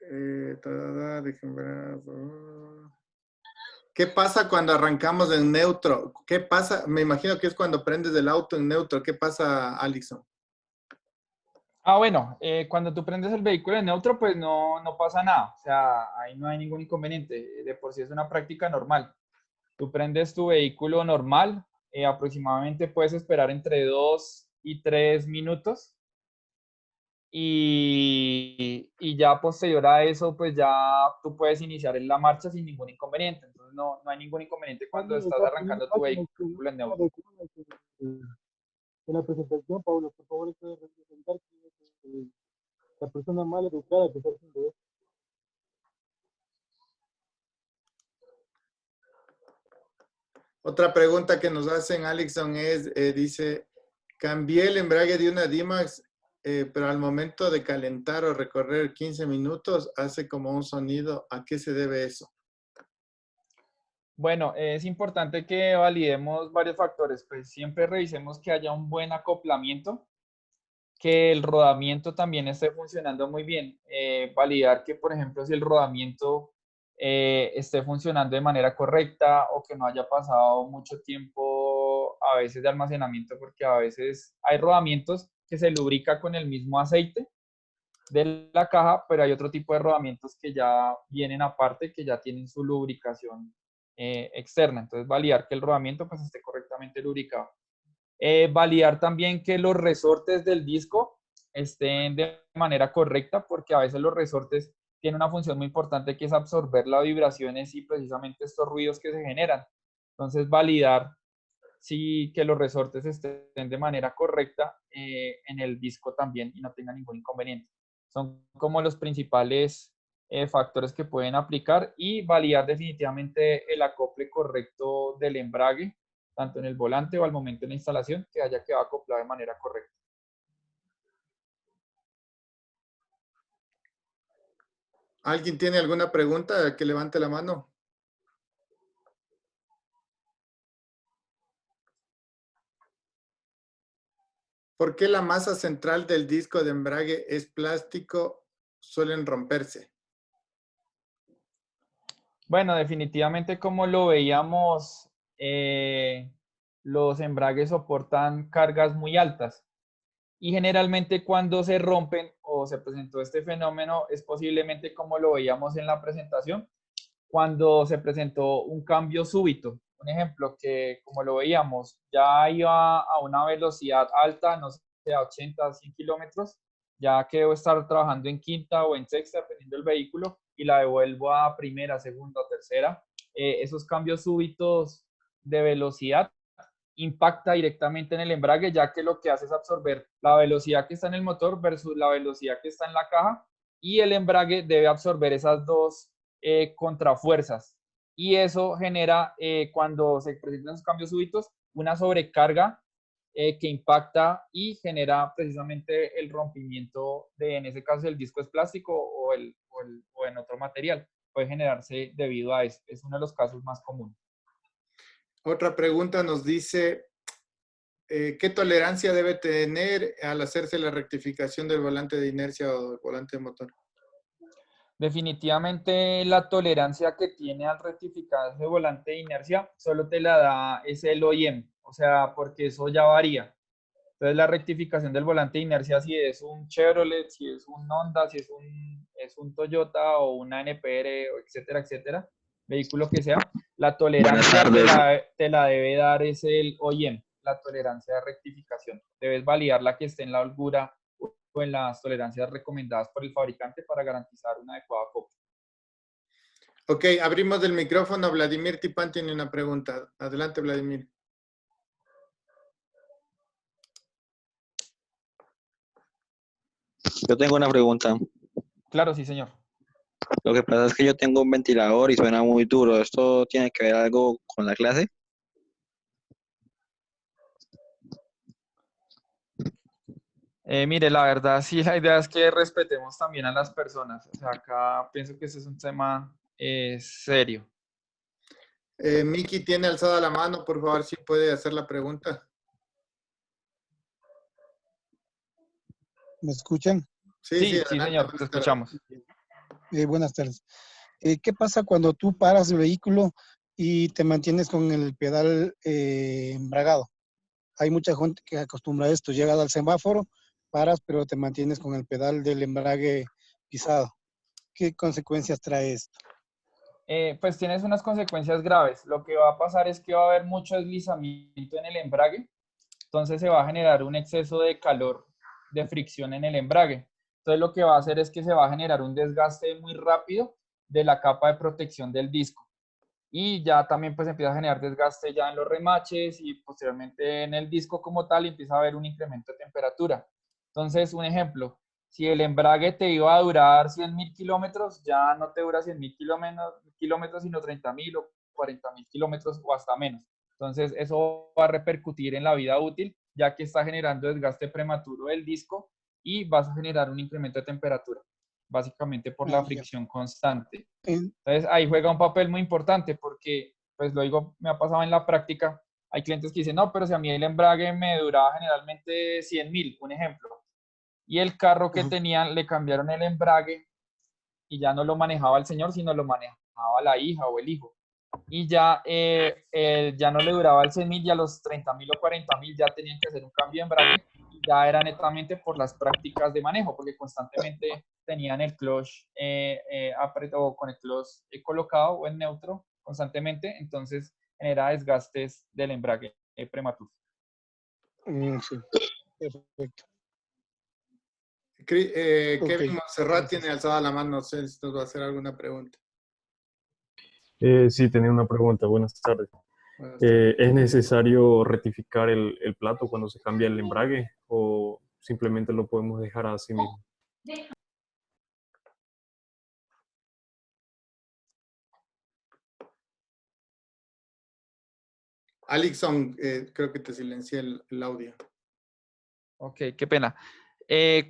déjenme ver. ¿Qué pasa cuando arrancamos en neutro? ¿Qué pasa? Me imagino que es cuando prendes el auto en neutro. ¿Qué pasa, Alixon? Bueno, cuando tú prendes el vehículo en neutro, pues no pasa nada. O sea, ahí no hay ningún inconveniente. De por sí es una práctica normal. Tú prendes tu vehículo normal, aproximadamente puedes esperar entre 2 y 3 minutos. Y ya posterior a eso, pues ya tú puedes iniciar en la marcha sin ningún inconveniente. Entonces no hay ningún inconveniente cuando estás arrancando tu vehículo en neutro. En la presentación, Pablo, por favor, puede representar que la persona mal educada que está haciendo esto. Otra pregunta que nos hacen, Alexson, dice, cambié el embrague de una D-Max, pero al momento de calentar o recorrer 15 minutos, hace como un sonido. ¿A qué se debe eso? Bueno, es importante que validemos varios factores. Pues siempre revisemos que haya un buen acoplamiento, que el rodamiento también esté funcionando muy bien. Validar que, por ejemplo, si el rodamiento esté funcionando de manera correcta o que no haya pasado mucho tiempo a veces de almacenamiento, porque a veces hay rodamientos que se lubrica con el mismo aceite de la caja, pero hay otro tipo de rodamientos que ya vienen aparte, que ya tienen su lubricación externa. Entonces, validar que el rodamiento pues esté correctamente lubricado. Validar también que los resortes del disco estén de manera correcta, porque a veces los resortes tienen una función muy importante que es absorber las vibraciones y precisamente estos ruidos que se generan. Entonces, validar que los resortes estén de manera correcta en el disco también y no tengan ningún inconveniente. Son como los principales factores que pueden aplicar, y validar definitivamente el acople correcto del embrague, tanto en el volante o al momento de la instalación, que haya quedado acoplado de manera correcta. ¿Alguien tiene alguna pregunta? Que levante la mano. ¿Por qué la masa central del disco de embrague es plástico? Suelen romperse. Bueno, definitivamente como lo veíamos, los embragues soportan cargas muy altas y generalmente cuando se rompen o se presentó este fenómeno es posiblemente como lo veíamos en la presentación, cuando se presentó un cambio súbito. Un ejemplo que como lo veíamos ya iba a una velocidad alta, no sé, a 80, 100 kilómetros, ya que debo estar trabajando en quinta o en sexta, dependiendo del vehículo, y la devuelvo a primera, segunda o tercera. Esos cambios súbitos de velocidad impacta directamente en el embrague, ya que lo que hace es absorber la velocidad que está en el motor versus la velocidad que está en la caja, y el embrague debe absorber esas dos contrafuerzas. Y eso genera, cuando se presentan esos cambios súbitos, una sobrecarga que impacta y genera precisamente el rompimiento de, en ese caso, el disco es plástico o en otro material. Puede generarse debido a eso. Es uno de los casos más comunes. Otra pregunta nos dice, ¿qué tolerancia debe tener al hacerse la rectificación del volante de inercia o del volante de motor? Definitivamente la tolerancia que tiene al rectificar ese volante de inercia solo te la da el OEM, o sea, porque eso ya varía. Entonces la rectificación del volante de inercia, si es un Chevrolet, si es un Honda, si es un Toyota o una NPR, etcétera, etcétera, vehículo que sea, la tolerancia te la debe dar es el OEM, la tolerancia de rectificación. Debes validar la que esté en la holgura o en las tolerancias recomendadas por el fabricante para garantizar una adecuada copia. Ok, abrimos el micrófono. Vladimir Tipán tiene una pregunta. Adelante, Vladimir. Yo tengo una pregunta. Claro, sí, señor. Lo que pasa es que yo tengo un ventilador y suena muy duro. ¿Esto tiene que ver algo con la clase? Mire, la verdad, sí, la idea es que respetemos también a las personas. O sea, acá pienso que ese es un tema serio. Miki tiene alzada la mano, por favor, si puede hacer la pregunta. ¿Me escuchan? Sí, adelante, señor, te escuchamos. Buenas tardes. ¿Qué pasa cuando tú paras el vehículo y te mantienes con el pedal embragado? Hay mucha gente que acostumbra a esto, llega al semáforo, paras, pero te mantienes con el pedal del embrague pisado. ¿Qué consecuencias trae esto? Pues tienes unas consecuencias graves. Lo que va a pasar es que va a haber mucho deslizamiento en el embrague, entonces se va a generar un exceso de calor, de fricción en el embrague. Entonces lo que va a hacer es que se va a generar un desgaste muy rápido de la capa de protección del disco. Y ya también pues empieza a generar desgaste ya en los remaches y posteriormente en el disco como tal empieza a haber un incremento de temperatura. Entonces, un ejemplo, si el embrague te iba a durar 100.000 kilómetros, ya no te dura 100.000 kilómetros, sino 30.000 o 40.000 kilómetros o hasta menos. Entonces, eso va a repercutir en la vida útil, ya que está generando desgaste prematuro del disco y vas a generar un incremento de temperatura, básicamente por la fricción constante. Entonces, ahí juega un papel muy importante porque, pues lo digo, me ha pasado en la práctica, hay clientes que dicen, no, pero si a mí el embrague me duraba generalmente 100.000, un ejemplo, y el carro que tenían le cambiaron el embrague y ya no lo manejaba el señor, sino lo manejaba la hija o el hijo. Y ya, ya no le duraba el 100.000 y a los 30.000 o 40.000 ya tenían que hacer un cambio de embrague. Y ya era netamente por las prácticas de manejo, porque constantemente tenían el clutch apretado con el clutch colocado o en neutro constantemente, entonces genera desgastes del embrague prematuro. Sí, perfecto. Kevin Monserrat tiene alzada la mano, no sé si nos va a hacer alguna pregunta. Sí, tenía una pregunta. Buenas tardes. ¿Es necesario rectificar el plato cuando se cambia el embrague o simplemente lo podemos dejar así mismo? Alixon, creo que te silencié el audio. Ok, qué pena.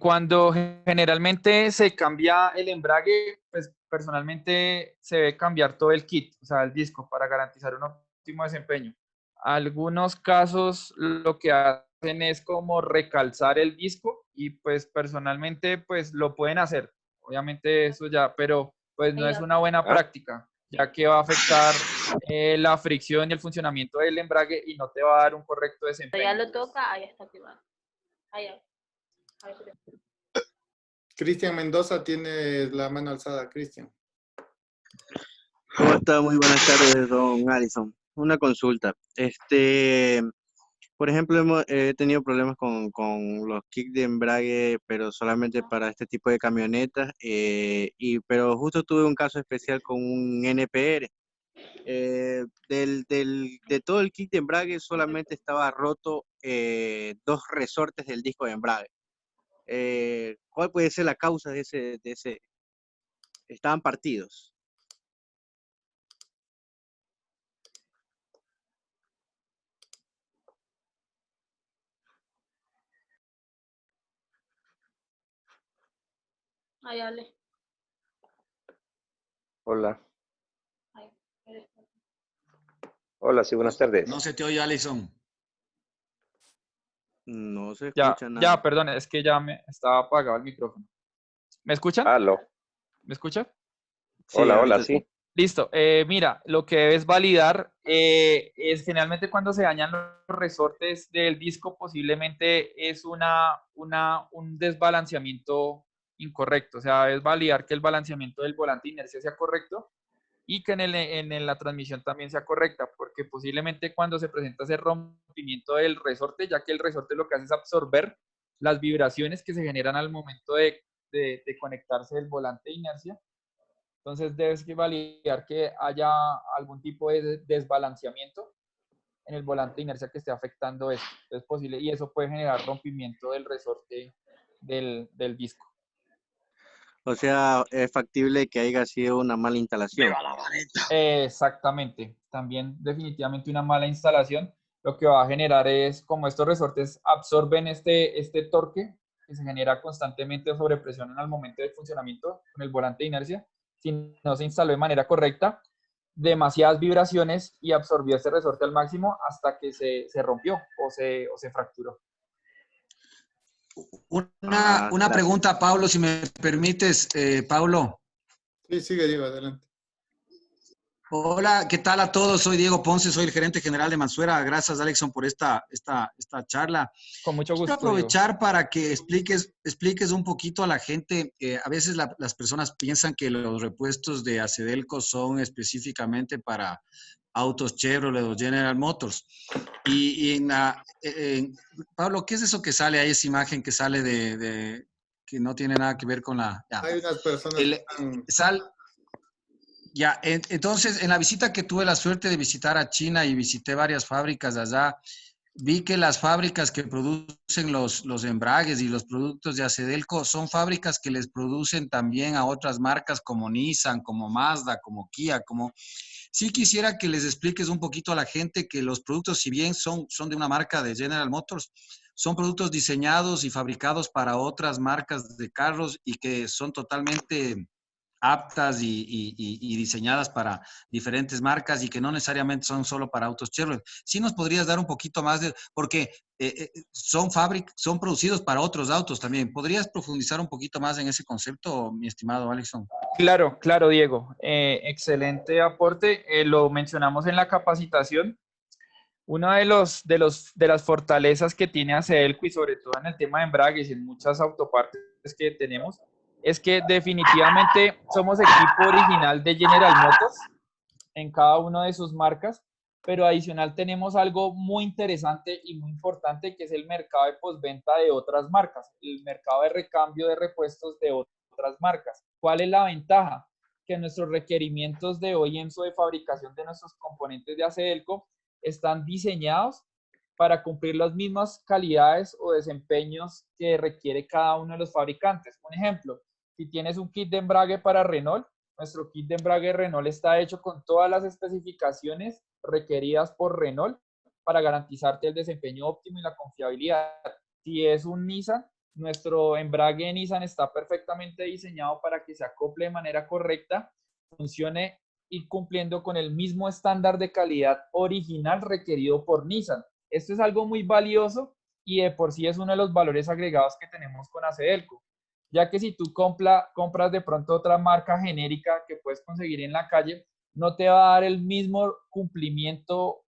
Cuando generalmente se cambia el embrague, pues personalmente se debe cambiar todo el kit, o sea, el disco, para garantizar un óptimo desempeño. Algunos casos lo que hacen es como recalzar el disco y pues personalmente pues lo pueden hacer. Obviamente eso ya, pero pues no es una buena práctica, ya que va a afectar la fricción y el funcionamiento del embrague y no te va a dar un correcto desempeño. Ya lo toca, ahí está activado. Cristian Mendoza tiene la mano alzada. Cristian. ¿Cómo está? Muy buenas tardes, don Alison. Una consulta. Por ejemplo, he tenido problemas con los kicks de embrague, pero solamente para este tipo de camionetas. Pero justo tuve un caso especial con un NPR. De todo el kit de embrague solamente estaba roto 2 resortes del disco de embrague. ¿Cuál puede ser la causa de ese? Estaban partidos. Ay, Ale. Hola. Hola, sí, buenas tardes. No se te oye, Alison. No se Ya, escucha nada. ya, perdón, es que ya me estaba apagado el micrófono. ¿Me escuchan? Aló. ¿Me escuchan? Sí, Hola, ahorita hola, sí. Listo. Mira, lo que debes validar es generalmente cuando se dañan los resortes del disco, posiblemente es un desbalanceamiento incorrecto. O sea, debes validar que el balanceamiento del volante de inercia sea correcto y que en la transmisión también sea correcta, porque posiblemente cuando se presenta ese rompimiento del resorte, ya que el resorte lo que hace es absorber las vibraciones que se generan al momento de conectarse el volante de inercia. Entonces debes validar que haya algún tipo de desbalanceamiento en el volante de inercia que esté afectando esto. Es posible y eso puede generar rompimiento del resorte del disco. O sea, es factible que haya sido una mala instalación. Exactamente. También definitivamente una mala instalación lo que va a generar es, como estos resortes absorben este torque que se genera constantemente sobre presión al momento del funcionamiento con el volante de inercia, si no se instaló de manera correcta, demasiadas vibraciones y absorbió este resorte al máximo hasta que se rompió o se fracturó. Una pregunta, Pablo, si me permites, Pablo. Sí, sigue, Diego, adelante. Hola, ¿qué tal a todos? Soy Diego Ponce, soy el gerente general de Mansuera. Gracias, Alexson, por esta charla. Con mucho Quiero gusto, Diego. aprovechar para que expliques un poquito a la gente. A veces las personas piensan que los repuestos de Acedelco son específicamente para autos Chevrolet o General Motors. Pablo, ¿qué es eso que sale ahí, esa imagen que sale que no tiene nada que ver con la... Ya. Hay unas personas que están... Ya, entonces, en la visita que tuve la suerte de visitar a China y visité varias fábricas allá, vi que las fábricas que producen los embragues y los productos de Acedelco son fábricas que les producen también a otras marcas como Nissan, como Mazda, como Kia, como... Sí quisiera que les expliques un poquito a la gente que los productos, si bien son de una marca de General Motors, son productos diseñados y fabricados para otras marcas de carros y que son totalmente aptas y diseñadas para diferentes marcas y que no necesariamente son solo para autos Chevrolet. Sí nos podrías dar un poquito más porque son producidos para otros autos también. ¿Podrías profundizar un poquito más en ese concepto, mi estimado Alexson? Claro, claro, Diego. Excelente aporte. Lo mencionamos en la capacitación. Una de las fortalezas que tiene Acedelco y sobre todo en el tema de embragues y en muchas autopartes que tenemos es que definitivamente somos equipo original de General Motors en cada una de sus marcas, pero adicional tenemos algo muy interesante y muy importante que es el mercado de postventa de otras marcas, el mercado de recambio de repuestos de otras marcas. ¿Cuál es la ventaja? Que nuestros requerimientos de OEMs o de fabricación de nuestros componentes de Acedelco están diseñados para cumplir las mismas calidades o desempeños que requiere cada uno de los fabricantes. Un ejemplo, si tienes un kit de embrague para Renault, nuestro kit de embrague Renault está hecho con todas las especificaciones requeridas por Renault para garantizarte el desempeño óptimo y la confiabilidad. Si es un Nissan, nuestro embrague Nissan está perfectamente diseñado para que se acople de manera correcta, funcione y cumpliendo con el mismo estándar de calidad original requerido por Nissan. Esto es algo muy valioso y de por sí es uno de los valores agregados que tenemos con Acedelco, ya que si tú compras de pronto otra marca genérica que puedes conseguir en la calle, no te va a dar el mismo cumplimiento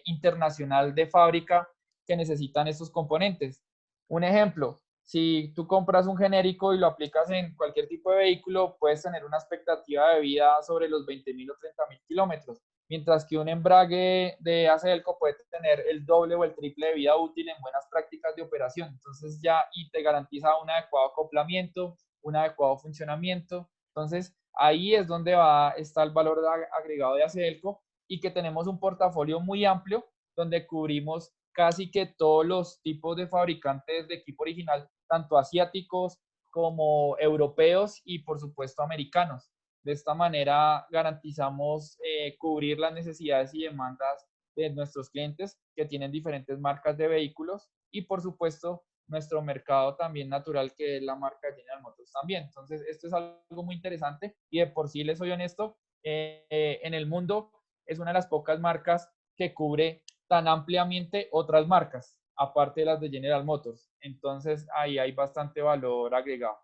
internacional de fábrica que necesitan estos componentes. Un ejemplo, si tú compras un genérico y lo aplicas en cualquier tipo de vehículo, puedes tener una expectativa de vida sobre los 20.000 o 30.000 kilómetros, mientras que un embrague de Acedelco puede tener el doble o el triple de vida útil en buenas prácticas de operación. Entonces ya y te garantiza un adecuado acoplamiento, un adecuado funcionamiento. Entonces ahí es donde está el valor agregado de Acedelco y que tenemos un portafolio muy amplio donde cubrimos casi que todos los tipos de fabricantes de equipo original, tanto asiáticos como europeos y por supuesto americanos. De esta manera garantizamos cubrir las necesidades y demandas de nuestros clientes que tienen diferentes marcas de vehículos y por supuesto nuestro mercado también natural que es la marca General Motors también. Entonces esto es algo muy interesante y de por sí les soy honesto, en el mundo es una de las pocas marcas que cubre tan ampliamente otras marcas, aparte de las de General Motors. Entonces ahí hay bastante valor agregado.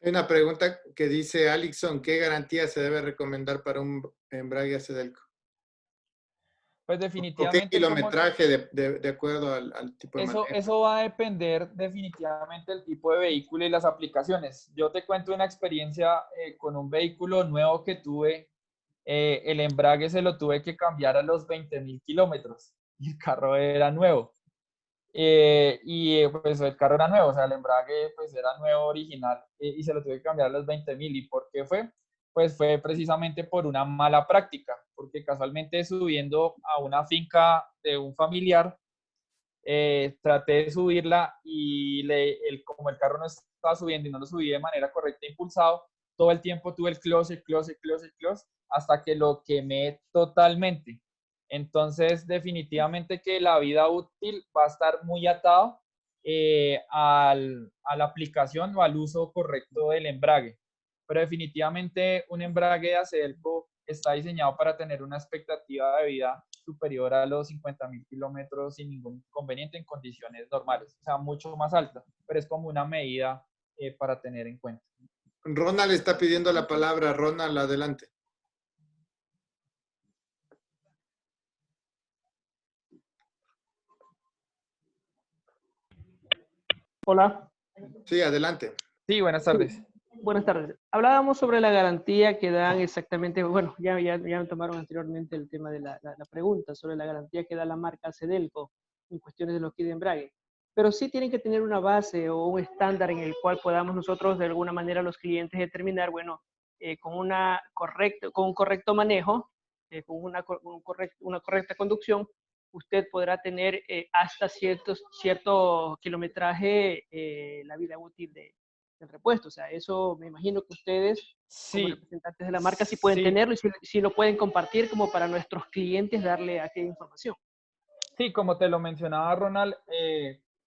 Hay una pregunta que dice Alexson, ¿qué garantía se debe recomendar para un embrague Acedelco? Pues definitivamente... ¿O qué kilometraje de acuerdo al tipo de manejo? Eso va a depender definitivamente del tipo de vehículo y las aplicaciones. Yo te cuento una experiencia con un vehículo nuevo que tuve. El embrague se lo tuve que cambiar a los 20.000 kilómetros y el carro era nuevo. Pues el carro era nuevo, o sea, el embrague pues era nuevo, original, y se lo tuve que cambiar a los 20.000. ¿Y por qué fue? Pues fue precisamente por una mala práctica, porque casualmente subiendo a una finca de un familiar, traté de subirla y como el carro no estaba subiendo y no lo subí de manera correcta, impulsado, todo el tiempo tuve el close, hasta que lo quemé totalmente. Entonces, definitivamente que la vida útil va a estar muy atado a la aplicación o al uso correcto del embrague. Pero definitivamente un embrague de Acedelco está diseñado para tener una expectativa de vida superior a los 50.000 kilómetros sin ningún inconveniente en condiciones normales, o sea, mucho más alta, pero es como una medida para tener en cuenta. Ronald está pidiendo la palabra. Ronald, adelante. Hola. Sí, adelante. Sí, buenas tardes. Buenas tardes. Hablábamos sobre la garantía que dan exactamente, bueno, ya tomaron anteriormente el tema de la pregunta sobre la garantía que da la marca Cedelco en cuestiones de los kits de embrague. Pero sí tienen que tener una base o un estándar en el cual podamos nosotros, de alguna manera, los clientes determinar, bueno, con un correcto manejo, con una correcta conducción, usted podrá tener hasta cierto kilometraje la vida útil del repuesto. O sea, eso me imagino que ustedes, como representantes de la marca, sí pueden tenerlo y sí lo pueden compartir como para nuestros clientes darle aquella información. Sí, como te lo mencionaba Ronald,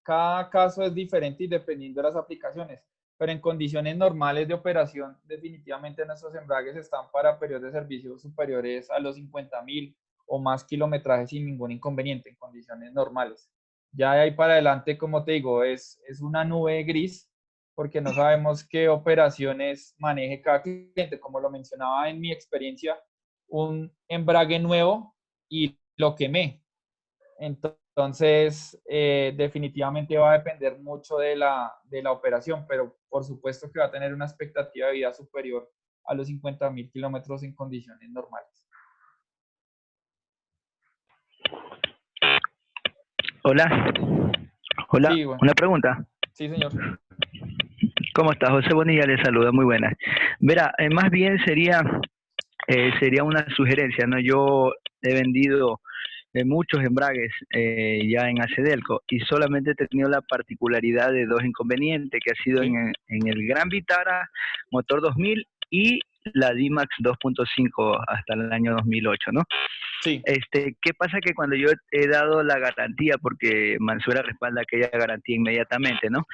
cada caso es diferente y dependiendo de las aplicaciones, pero en condiciones normales de operación, definitivamente nuestros embragues están para periodos de servicio superiores a los 50.000 o más kilometrajes sin ningún inconveniente en condiciones normales. Ya de ahí para adelante, como te digo, es una nube gris porque no sabemos qué operaciones maneje cada cliente. Como lo mencionaba en mi experiencia, un embrague nuevo y lo quemé. Entonces, definitivamente va a depender mucho de la operación, pero por supuesto que va a tener una expectativa de vida superior a los 50.000 kilómetros en condiciones normales. Hola. Hola, Sí, bueno. una pregunta. Sí, señor. ¿Cómo estás? José Bonilla le saluda, muy buenas. Verá, más bien sería una sugerencia, ¿no? Yo he vendido muchos embragues ya en Acedelco y solamente he tenido la particularidad de dos inconvenientes, que ha sido en el Gran Vitara motor 2000 y la D-Max 2.5 hasta el año 2008, ¿no? Sí. ¿Qué pasa? Que cuando yo he dado la garantía, porque Mansuera respalda aquella garantía inmediatamente, ¿no?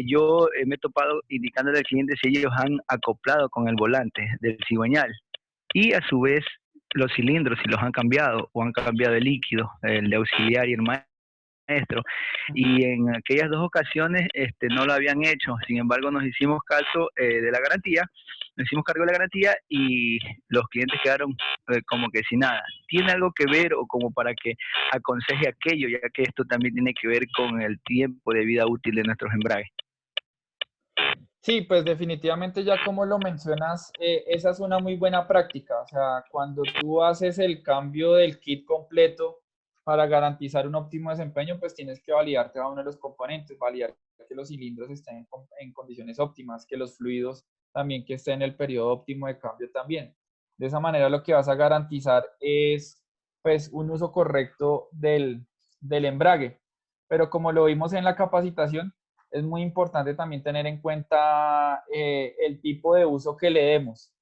Yo me he topado indicándole al cliente si ellos han acoplado con el volante del cigüeñal y a su vez los cilindros, si los han cambiado o han cambiado el líquido, el de auxiliar y el maestro. Y en aquellas dos ocasiones no lo habían hecho. Sin embargo, nos hicimos caso de la garantía, nos hicimos cargo de la garantía y los clientes quedaron como que sin nada. ¿Tiene algo que ver o como para que aconseje aquello, ya que esto también tiene que ver con el tiempo de vida útil de nuestros embragues? Sí, pues definitivamente ya como lo mencionas, esa es una muy buena práctica. O sea, cuando tú haces el cambio del kit completo para garantizar un óptimo desempeño, pues tienes que validar cada uno de los componentes, validar que los cilindros estén en condiciones óptimas, que los fluidos también que estén en el periodo óptimo de cambio también. De esa manera lo que vas a garantizar es pues un uso correcto del embrague. Pero como lo vimos en la capacitación, es muy importante también tener en cuenta el tipo de uso que le demos,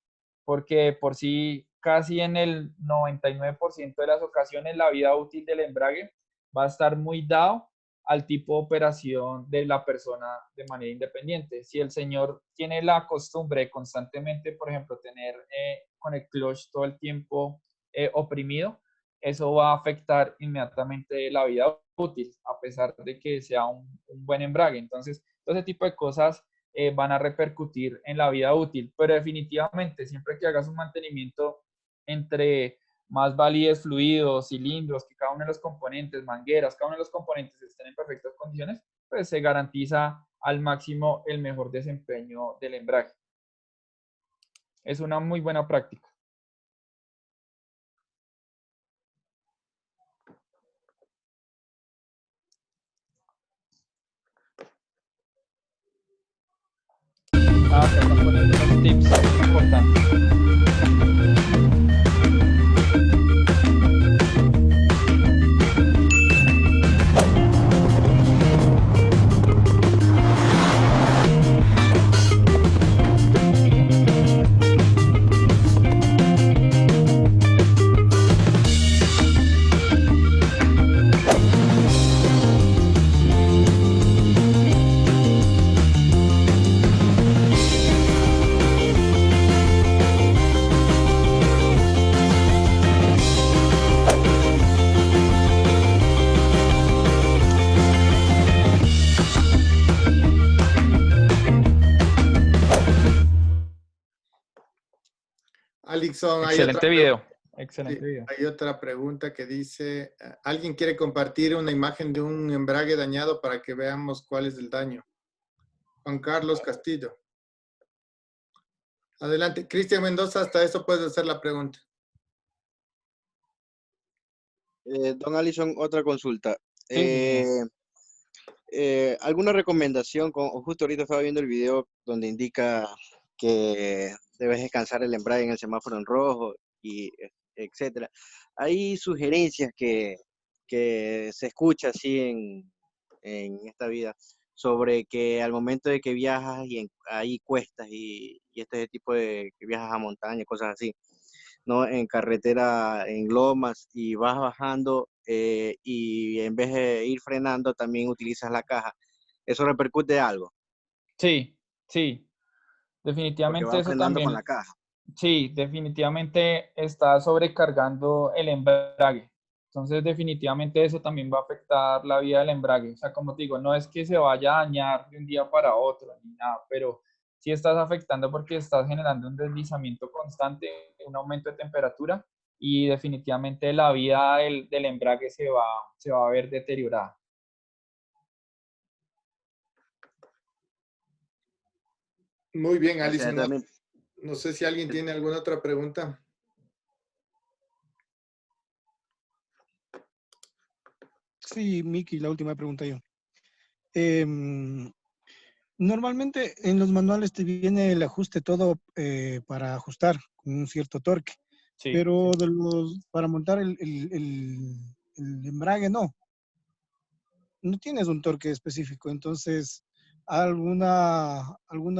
porque por sí casi en el 99% de las ocasiones la vida útil del embrague va a estar muy dado al tipo de operación de la persona de manera independiente. Si el señor tiene la costumbre de constantemente, por ejemplo, tener con el clutch todo el tiempo oprimido, eso va a afectar inmediatamente la vida útil, a pesar de que sea un buen embrague. Entonces, todo ese tipo de cosas van a repercutir en la vida útil, pero definitivamente, siempre que hagas un mantenimiento entre más validez fluidos, cilindros, que cada uno de los componentes, mangueras, cada uno de los componentes estén en perfectas condiciones, pues se garantiza al máximo el mejor desempeño del embrague. Es una muy buena práctica. Acá están poniendo unos tips importantes. Alixon, Excelente video. Excelente video. Hay otra pregunta que dice, ¿alguien quiere compartir una imagen de un embrague dañado para que veamos cuál es el daño? Juan Carlos Castillo. Adelante. Cristian Mendoza, hasta eso puedes hacer la pregunta. Don Alison, otra consulta. Sí. ¿Alguna recomendación? Justo ahorita estaba viendo el video donde indica que debes descansar el embrague en el semáforo en rojo, y etcétera. Hay sugerencias que se escucha así en esta vida sobre que al momento de que viajas y hay cuestas y este tipo de que viajas a montaña, cosas así, ¿no? En carretera, en lomas, y vas bajando y en vez de ir frenando también utilizas la caja. ¿Eso repercute algo? Sí, Porque definitivamente vas eso frenando con también. la caja. Sí, definitivamente está sobrecargando el embrague. Entonces, definitivamente eso también va a afectar la vida del embrague. O sea, como te digo, no es que se vaya a dañar de un día para otro ni nada, pero sí estás afectando porque estás generando un deslizamiento constante, un aumento de temperatura y definitivamente la vida del embrague se va a ver deteriorada. Muy bien, O sea, Alison. también, No sé si alguien tiene alguna otra pregunta. Sí, Miki, la última pregunta yo. Normalmente en los manuales te viene el ajuste todo para ajustar con un cierto torque, Sí, pero para montar el embrague no tienes un torque específico, entonces alguna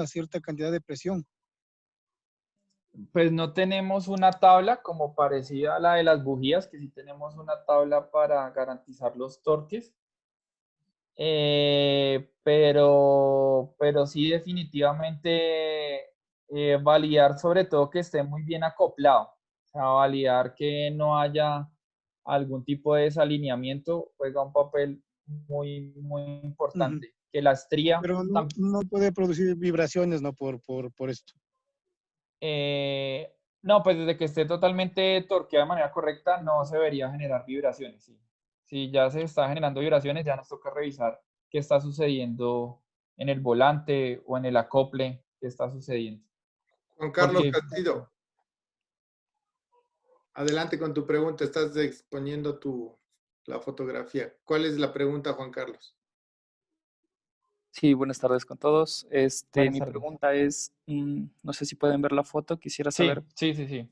cierta cantidad de presión. Pues no tenemos una tabla como parecida a la de las bujías, que sí tenemos una tabla para garantizar los torques. Pero sí definitivamente validar sobre todo que esté muy bien acoplado. O sea, validar que no haya algún tipo de desalineamiento juega un papel muy importante. Que la estría Pero no puede producir vibraciones, ¿no? Por esto. no, pues desde que esté totalmente torqueada de manera correcta, no se debería generar vibraciones. ¿Sí? Si ya se está generando vibraciones, ya nos toca revisar qué está sucediendo en el volante o en el acople, qué está sucediendo. Juan Carlos Porque, Castillo. Adelante con tu pregunta. Estás exponiendo la fotografía. ¿Cuál es la pregunta, Juan Carlos? Sí, buenas tardes con todos. Buenas Mi tardes. pregunta es, no sé si pueden ver la foto, quisiera saber Sí.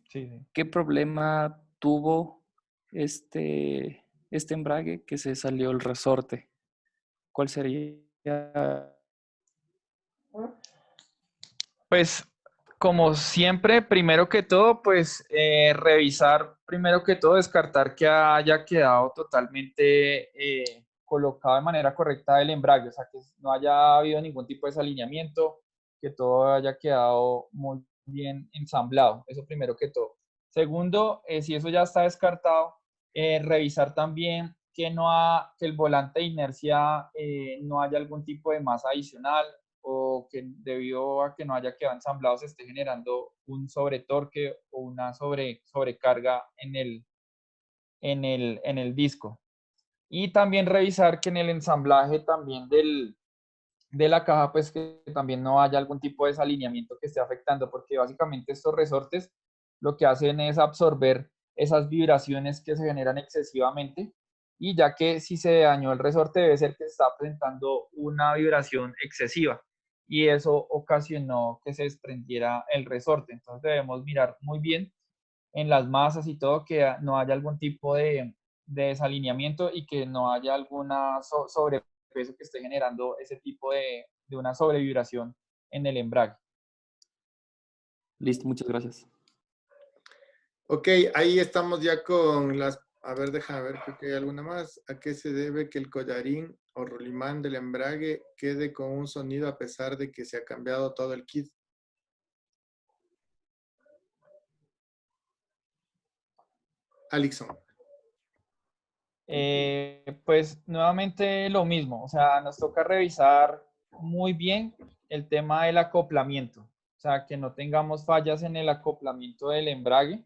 qué problema tuvo este embrague que se salió el resorte. ¿Cuál sería? Pues, como siempre, primero que todo, pues revisar, primero que todo, descartar que haya quedado totalmente colocado de manera correcta el embrague, o sea, que no haya habido ningún tipo de desalineamiento, que todo haya quedado muy bien ensamblado, eso primero que todo. Segundo, si eso ya está descartado, revisar también que el volante de inercia no haya algún tipo de masa adicional, o que debido a que no haya quedado ensamblado se esté generando un sobretorque o una sobrecarga en el disco. Y también revisar que en el ensamblaje también de la caja, pues que también no haya algún tipo de desalineamiento que esté afectando, porque básicamente estos resortes lo que hacen es absorber esas vibraciones que se generan excesivamente, y ya que si se dañó el resorte debe ser que se está presentando una vibración excesiva y eso ocasionó que se desprendiera el resorte. Entonces debemos mirar muy bien en las masas y todo que no haya algún tipo de desalineamiento y que no haya alguna sobrepeso que esté generando ese tipo de una sobrevibración en el embrague. Listo, muchas gracias. Ok, ahí estamos ya con las... A ver, déjame ver, creo que hay alguna más. ¿A qué se debe que el collarín o rolimán del embrague quede con un sonido a pesar de que se ha cambiado todo el kit? Alison. Pues nuevamente lo mismo, o sea, nos toca revisar muy bien el tema del acoplamiento, o sea, que no tengamos fallas en el acoplamiento del embrague,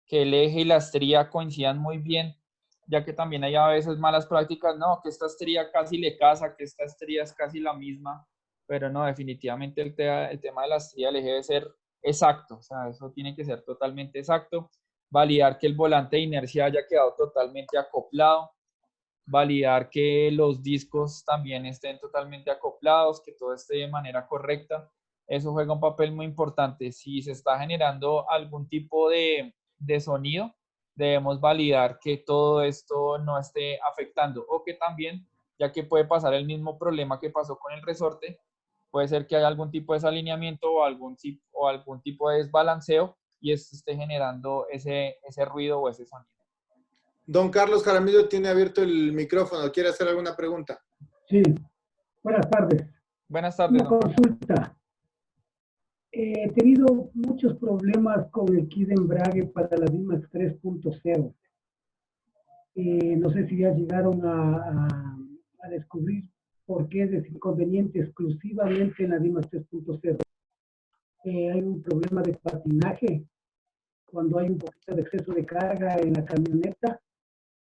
que el eje y la estría coincidan muy bien, ya que también hay a veces malas prácticas, no, que esta estría casi le casa, que esta estría es casi la misma, pero no, definitivamente el tema de la estría del eje debe ser exacto, o sea, eso tiene que ser totalmente exacto. Validar que el volante de inercia haya quedado totalmente acoplado, validar que los discos también estén totalmente acoplados, que todo esté de manera correcta. Eso juega un papel muy importante. Si se está generando algún tipo de sonido, debemos validar que todo esto no esté afectando, o que también, ya que puede pasar el mismo problema que pasó con el resorte, puede ser que haya algún tipo de desalineamiento o algún tipo de desbalanceo y esto esté generando ese ruido o ese sonido. Don Carlos Jaramillo tiene abierto el micrófono. ¿Quiere hacer alguna pregunta? Sí. Buenas tardes. Buenas tardes. Una consulta. He tenido muchos problemas con el kit de embrague para la DIMAX 3.0. No sé si ya llegaron a descubrir por qué es inconveniente exclusivamente en la DIMAX 3.0. Hay un problema de patinaje. Cuando hay un poquito de exceso de carga en la camioneta,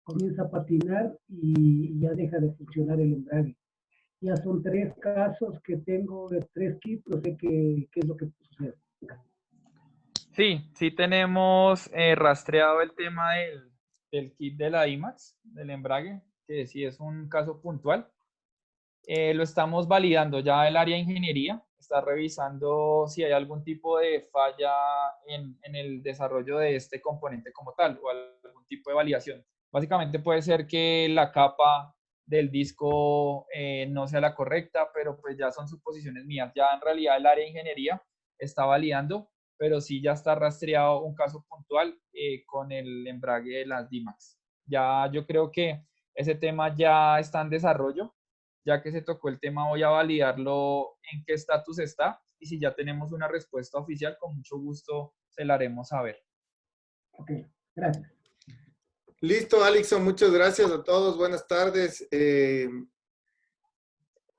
comienza a patinar y ya deja de funcionar el embrague. Ya son 3 casos que tengo de 3 kits, no sé qué es lo que sucede. Sí tenemos rastreado el tema del kit de la IMAX, del embrague, que sí es un caso puntual. Lo estamos validando ya el área de ingeniería, está revisando si hay algún tipo de falla en el desarrollo de este componente como tal, o algún tipo de validación. Básicamente puede ser que la capa del disco no sea la correcta, pero pues ya son suposiciones mías. Ya en realidad el área de ingeniería está validando, pero sí ya está rastreado un caso puntual con el embrague de las DIMAX. Ya yo creo que ese tema ya está en desarrollo. Ya que se tocó el tema, voy a validarlo en qué estatus está, y si ya tenemos una respuesta oficial, con mucho gusto se la haremos saber. Ok, gracias. Listo, Alixon, muchas gracias a todos. Buenas tardes.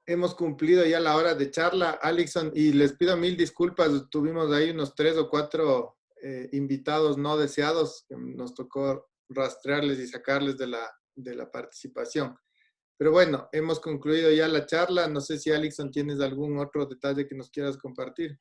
Hemos cumplido ya la hora de charla, Alixon, y les pido 1000 disculpas. Tuvimos ahí unos 3 o 4 invitados no deseados que nos tocó rastrearles y sacarles de la participación. Pero bueno, hemos concluido ya la charla. No sé si, Alixon, tienes algún otro detalle que nos quieras compartir.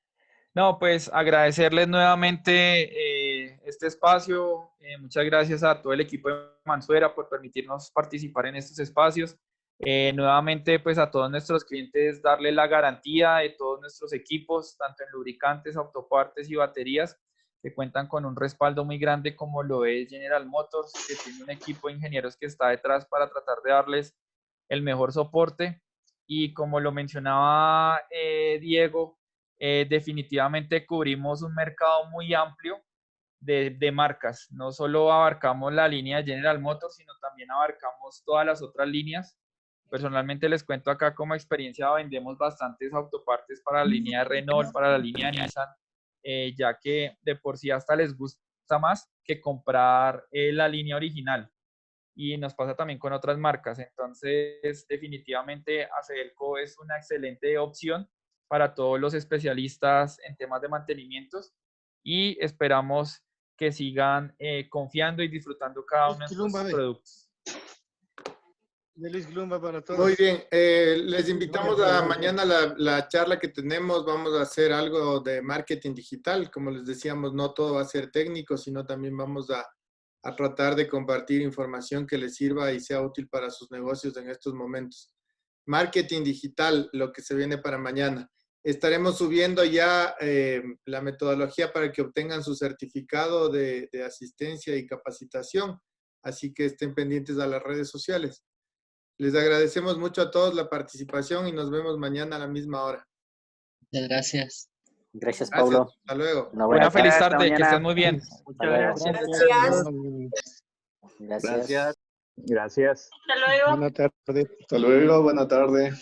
No, pues agradecerles nuevamente este espacio. Muchas gracias a todo el equipo de Mansuera por permitirnos participar en estos espacios. Nuevamente, pues a todos nuestros clientes darle la garantía de todos nuestros equipos, tanto en lubricantes, autopartes y baterías, que cuentan con un respaldo muy grande como lo es General Motors, que tiene un equipo de ingenieros que está detrás para tratar de darles el mejor soporte. Y como lo mencionaba Diego, definitivamente cubrimos un mercado muy amplio de marcas. No solo abarcamos la línea de General Motors, sino también abarcamos todas las otras líneas. Personalmente les cuento acá como experiencia, vendemos bastantes autopartes para la línea de Renault, para la línea de Nissan, ya que de por sí hasta les gusta más que comprar la línea original. Y nos pasa también con otras marcas. Entonces, definitivamente, Acedelco es una excelente opción para todos los especialistas en temas de mantenimientos, y esperamos que sigan confiando y disfrutando cada uno de nuestros productos. De Luis Glumba para todos. Muy bien, les invitamos a mañana la charla que tenemos. Vamos a hacer algo de marketing digital. Como les decíamos, no todo va a ser técnico, sino también vamos a tratar de compartir información que les sirva y sea útil para sus negocios en estos momentos. Marketing digital, lo que se viene para mañana. Estaremos subiendo ya la metodología para que obtengan su certificado de asistencia y capacitación, así que estén pendientes a las redes sociales. Les agradecemos mucho a todos la participación y nos vemos mañana a la misma hora. Muchas gracias. Gracias, Gracias. Paulo. Hasta luego. Buena feliz tarde, que estén muy bien. Muchas gracias. Gracias. Gracias. Hasta luego. Buenas tardes. Hasta luego, buena tarde.